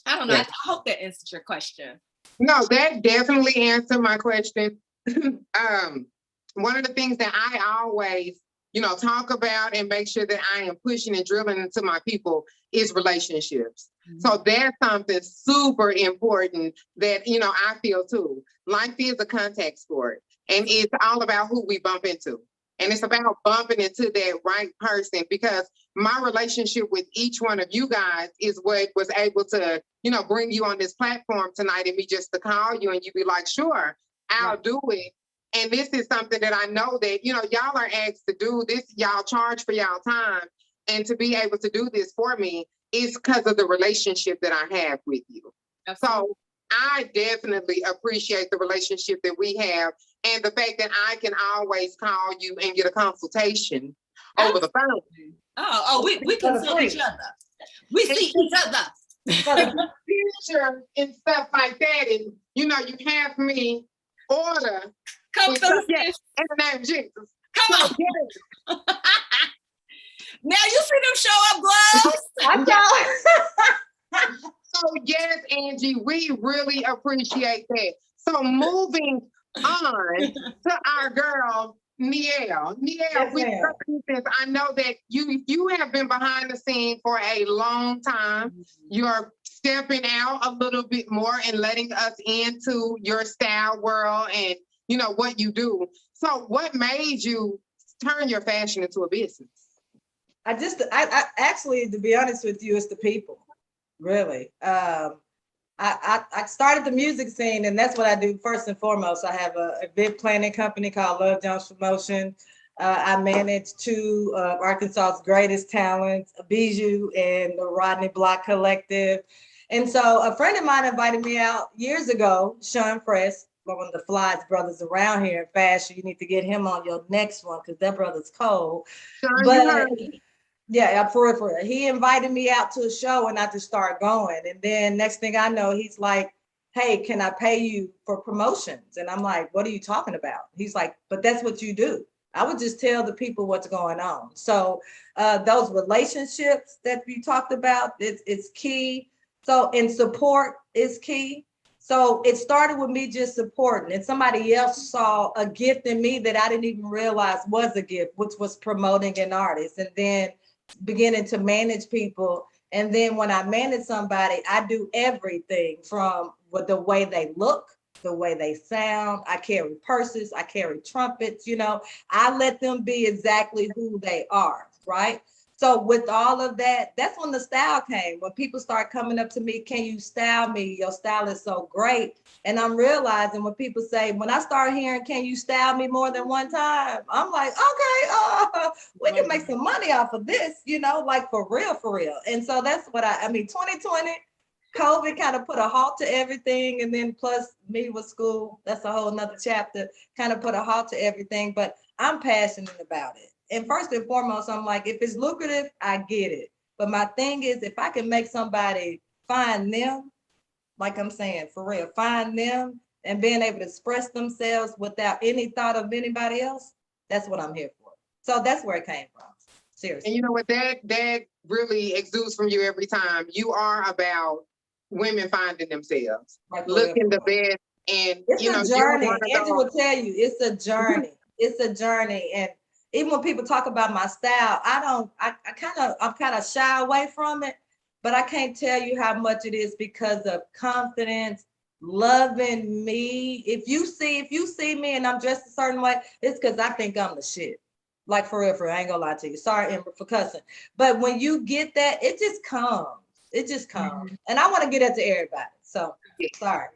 I don't know. I hope that answered your question. No, that definitely answered my question. One of the things that I always, you know, talk about and make sure that I am pushing and drilling into my people is relationships. So that's something super important that, you know, I feel too. Life is a contact sport, and it's all about who we bump into. And it's about bumping into that right person, because my relationship with each one of you guys is what was able to, you know, bring you on this platform tonight and me just to call you and you be like, sure, I'll do it. And this is something that I know that, you know, y'all are asked to do this, y'all charge for y'all time. And to be able to do this for me is because of the relationship that I have with you. Absolutely. So I definitely appreciate the relationship that we have and the fact that I can always call you and get a consultation over the phone. We consult each other. We see each other. Future and stuff like that. And, you know, you have me order. Come through, in the name of Jesus. Come on. Now you see them show up gloves. So yes, Angie, we really appreciate that. So moving on to our girl, Nielle. Nielle, I know that you have been behind the scene for a long time. You're stepping out a little bit more and letting us into your style world and, you know, what you do. So what made you turn your fashion into a business? I actually, to be honest with you, it's the people, really. I started the music scene, and that's what I do first and foremost. I have a event planning company called Love Jones Promotion. I manage two of Arkansas's greatest talents, Bijou and the Rodney Block Collective. And so a friend of mine invited me out years ago, Sean Press, one of the flyest brothers around here in fashion. You need to get him on your next one because that brother's cold. But yeah, for real. He invited me out to a show and I just started going. And then next thing I know, he's like, hey, can I pay you for promotions? And I'm like, what are you talking about? He's like, but that's what you do. I would just tell the people what's going on. So those relationships that you talked about, it's key. So, and support is key. So it started with me just supporting, and somebody else saw a gift in me that I didn't even realize was a gift, which was promoting an artist, and then beginning to manage people. And then when I manage somebody, I do everything from the way they look, the way they sound. I carry purses, I carry trumpets, you know, I let them be exactly who they are, right? So with all of that, that's when the style came. When people start coming up to me, can you style me? Your style is so great. And I'm realizing when people say, when I start hearing, can you style me more than one time? I'm like, okay, we can make some money off of this, you know, like for real. And so that's what I mean, 2020, COVID kind of put a halt to everything. And then plus me with school, that's a whole nother chapter, kind of put a halt to everything, but I'm passionate about it. And first and foremost, I'm like, if it's lucrative, I get it. But my thing is, if I can make somebody find them, like I'm saying, for real, find them and being able to express themselves without any thought of anybody else, that's what I'm here for. So that's where it came from. Seriously. And you know what, that really exudes from you every time. You are about women finding themselves, like looking the best. And it's you know, a journey. Angie will tell you, it's a journey. It's a journey. And even when people talk about my style, I'm kind of shy away from it, but I can't tell you how much it is because of confidence, loving me. If you see me and I'm dressed a certain way, it's because I think I'm the shit. Like for real, I ain't gonna lie to you. Sorry, Amber, for cussing. But when you get that, it just comes. It just comes. And I want to get it to everybody. So sorry.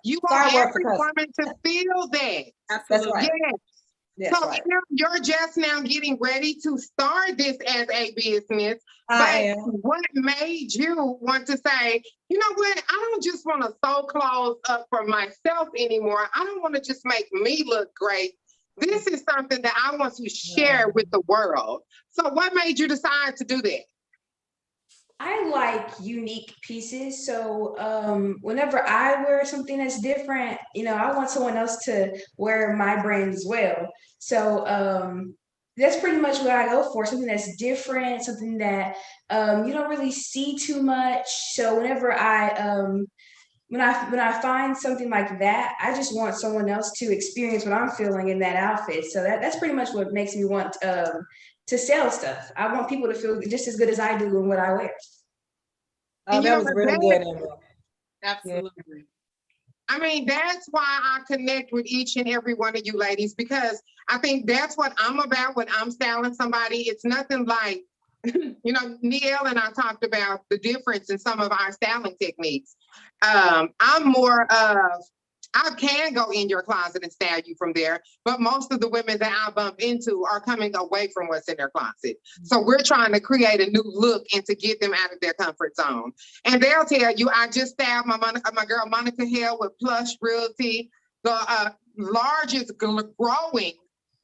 You Sorry, want word for every cussing. woman to feel that. That's Absolutely. right. Yes. That's So right. you're just now getting ready to start this as a business. I But am. what made you want to say, you know what? I don't just want to sew clothes up for myself anymore. I don't want to just make me look great. This is something that I want to share with the world. So what made you decide to do that? I like unique pieces. So whenever I wear something that's different, I want someone else to wear my brand as well. So that's pretty much what I go for, something that's different, something that you don't really see too much. So whenever when I find something like that, I just want someone else to experience what I'm feeling in that outfit. So that's pretty much what makes me want to sell stuff. I want people to feel just as good as I do in what I wear. And That was really good, Emeril. Absolutely. I mean, that's why I connect with each and every one of you ladies, because I think that's what I'm about when I'm styling somebody. It's nothing like, Neil and I talked about the difference in some of our styling techniques. I'm more of, I can go in your closet and style you from there, but most of the women that I bump into are coming away from what's in their closet. So we're trying to create a new look and to get them out of their comfort zone. And they'll tell you, I just styled my girl Monica Hill with Plush Realty, the largest growing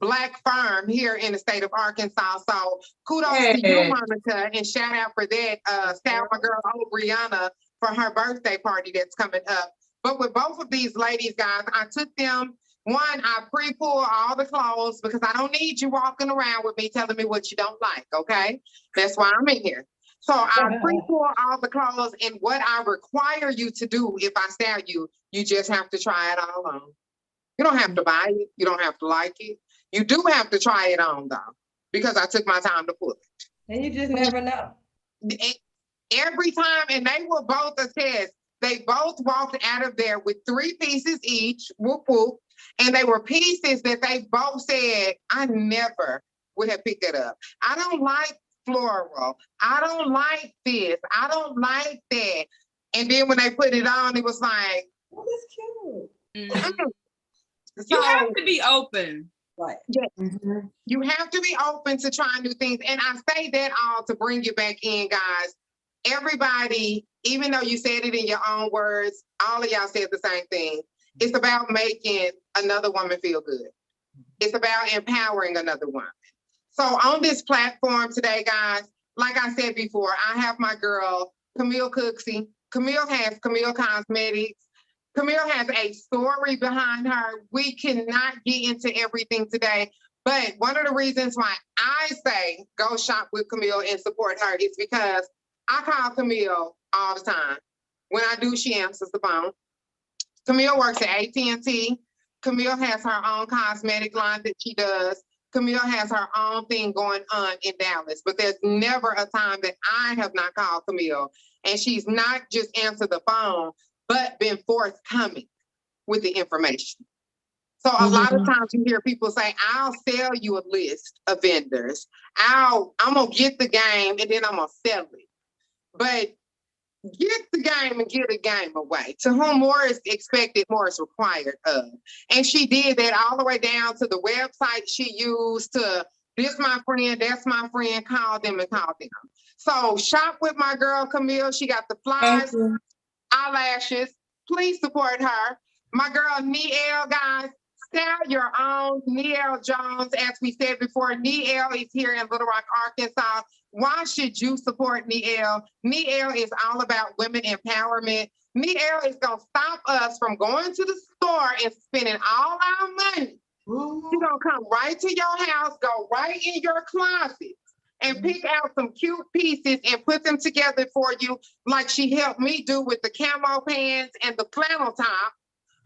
Black firm here in the state of Arkansas. So kudos to you, Monica, and shout out for that. Style my girl Brianna for her birthday party that's coming up. But with both of these ladies, guys, I took them. One, I pre-pull all the clothes because I don't need you walking around with me telling me what you don't like, okay? That's why I'm in here. So I pre-pull all the clothes, and what I require you to do if I style you, you just have to try it all on. You don't have to buy it. You don't have to like it. You do have to try it on, though, because I took my time to pull it. And you just never know. Every time, and they will both attest, they both walked out of there with 3 pieces each, whoop, whoop, and they were pieces that they both said, I never would have picked it up. I don't like floral. I don't like this. I don't like that. And then when they put it on, it was like, well, that's cute. Mm-hmm. So, you have to be open. Right. Yes. Mm-hmm. You have to be open to trying new things. And I say that all to bring you back in, guys. Everybody, even though you said it in your own words, all of y'all said the same thing. It's about making another woman feel good. It's about empowering another woman. So on this platform today, guys, like I said before, I have my girl, Camille Cooksey. Camille has Camille Cosmetics. Camille has a story behind her. We cannot get into everything today, but one of the reasons why I say go shop with Camille and support her is because I call Camille all the time. When I do, she answers the phone. Camille works at AT&T. Camille has her own cosmetic line that she does. Camille has her own thing going on in Dallas, but there's never a time that I have not called Camille and she's not just answered the phone, but been forthcoming with the information. So a lot of times you hear people say, I'll sell you a list of vendors. I'm gonna get the game and then I'm gonna sell it. But get the game and get a game away. To whom more is expected, more is required of. And she did that all the way down to the website she used to this my friend, that's my friend, call them and call them. So shop with my girl Camille. She got the flies, eyelashes. Please support her. My girl Niel, guys, style your own. Niel Jones, as we said before, Niel is here in Little Rock, Arkansas. Why should you support Niel? Niel is all about women empowerment. Niel is going to stop us from going to the store and spending all our money. She's going to come right to your house, go right in your closet, and pick out some cute pieces and put them together for you, like she helped me do with the camo pants and the flannel top.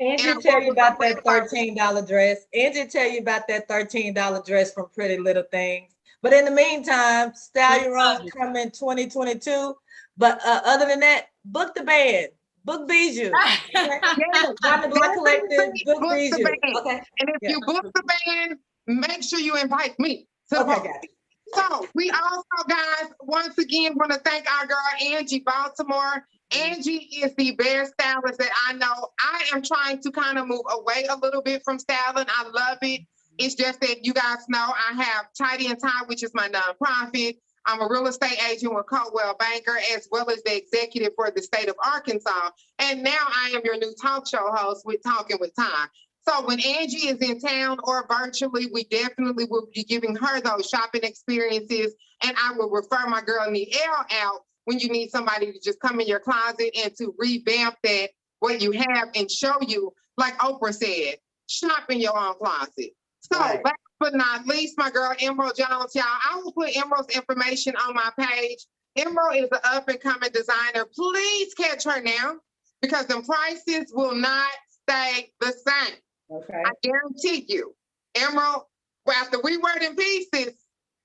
Angie tell you about that $13 dress. Angie tell you about that $13 dress from Pretty Little Things. But in the meantime, Style Your Own coming 2022. But other than that, book the band. Book Bijou. Yes, Diamond Black Collective, definitely Book book the Bijou. band. Okay. And if Yeah. you book the band, make sure you invite me to the Okay, book. got it. So we also, guys, once again, want to thank our girl, Angie Baltimore. Angie is the best stylist that I know. I am trying to kind of move away a little bit from styling. I love it. It's just that you guys know I have Tidy and Tie, which is my nonprofit. I'm a real estate agent with Coldwell Banker, as well as the executive for the state of Arkansas. And now I am your new talk show host with Talking with Ty. So when Angie is in town or virtually, we definitely will be giving her those shopping experiences. And I will refer my girl Nielle out when you need somebody to just come in your closet and to revamp that, what you have, and show you, like Oprah said, shop in your own closet. So Right. last but not least, my girl Emeril Jones, y'all. I will put Emeril's information on my page. Emeril is an up and coming designer. Please catch her now, because the prices will not stay the same. Okay. I guarantee you. Emeril, well, after we word in pieces,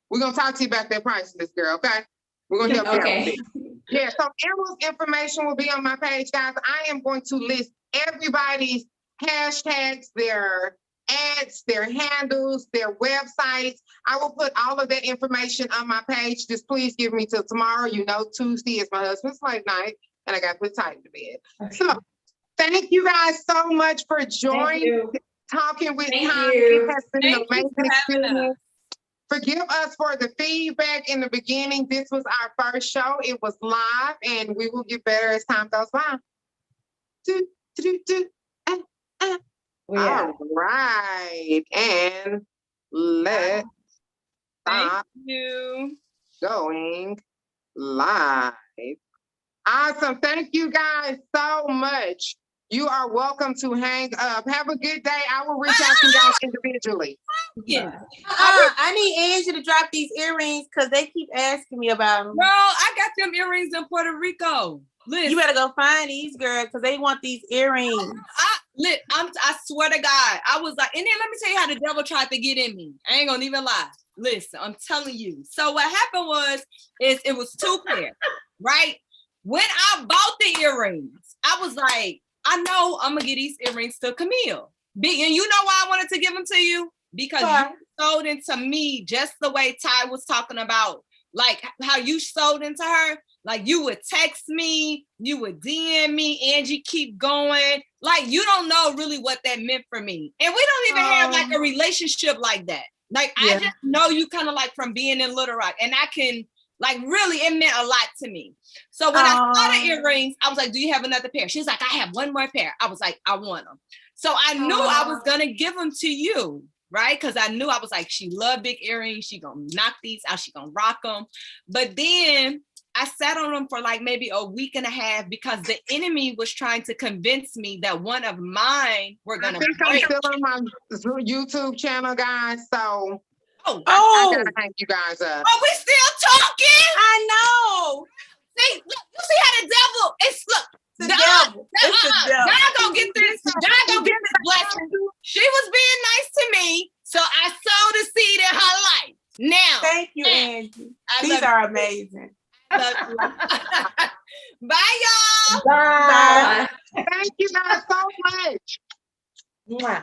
we're gonna talk to you about that price list, girl. Okay? We're gonna help you out with Okay. it. Yeah, so Emeril's information will be on my page, guys. I am going to list everybody's hashtags, their ads, their handles, their websites. I will put all of that information on my page. Just please give me till tomorrow. You know, Tuesday is my husband's late night, and I got to put Ty to bed. So thank you guys so much for Thank joining, you. talking with Thank Ty. you. It has been an Thank you amazing for having experience. us. Forgive us for the feedback in the beginning. This was our first show. It was live, and we will get better as time goes by. Do, do, do, We out. All right, and let's Thank stop you. going live. Awesome. Thank you guys so much. You are welcome to hang up. Have a good day. I will reach out to you guys individually. Yeah. I need Angie to drop these earrings because they keep asking me about them. Bro, I got them earrings in Puerto Rico. Listen, You better go find these girls because they want these earrings. I swear to God, I was like, and then let me tell you how the devil tried to get in me. I ain't gonna even lie. Listen, I'm telling you. So what happened is it was two pair, right? When I bought the earrings, I was like, I know I'm gonna get these earrings to Camille. And you know why I wanted to give them to you? Because you sold into me just the way Ty was talking about, like how you sold into her. Like you would text me, you would DM me, Angie, keep going. Like you don't know really what that meant for me. And we don't even have like a relationship like that. Like I just know you kind of like from being in Little Rock, and I can like really, it meant a lot to me. So when I saw the earrings, I was like, do you have another pair? She was like, I have one more pair. I was like, I want them. So I knew I was gonna give them to you, right? Because I knew I was like, she loved big earrings. She gonna knock these out. She gonna rock them. But then I sat on them for like maybe a week and a half because the enemy was trying to convince me that one of mine were gonna I think I'm break. still on my YouTube channel, guys. So Oh, I gotta hang you guys up. are we still talking? I know. See, look, you see how the devil is. Look, The devil. It's the devil. God gonna get this. God gonna get this blessing. She was being nice to me, so I sowed a seed in her life. Now, Thank you, Angie. I These love are amazing. you. Bye, y'all. Bye. Thank you guys so much. Mwah.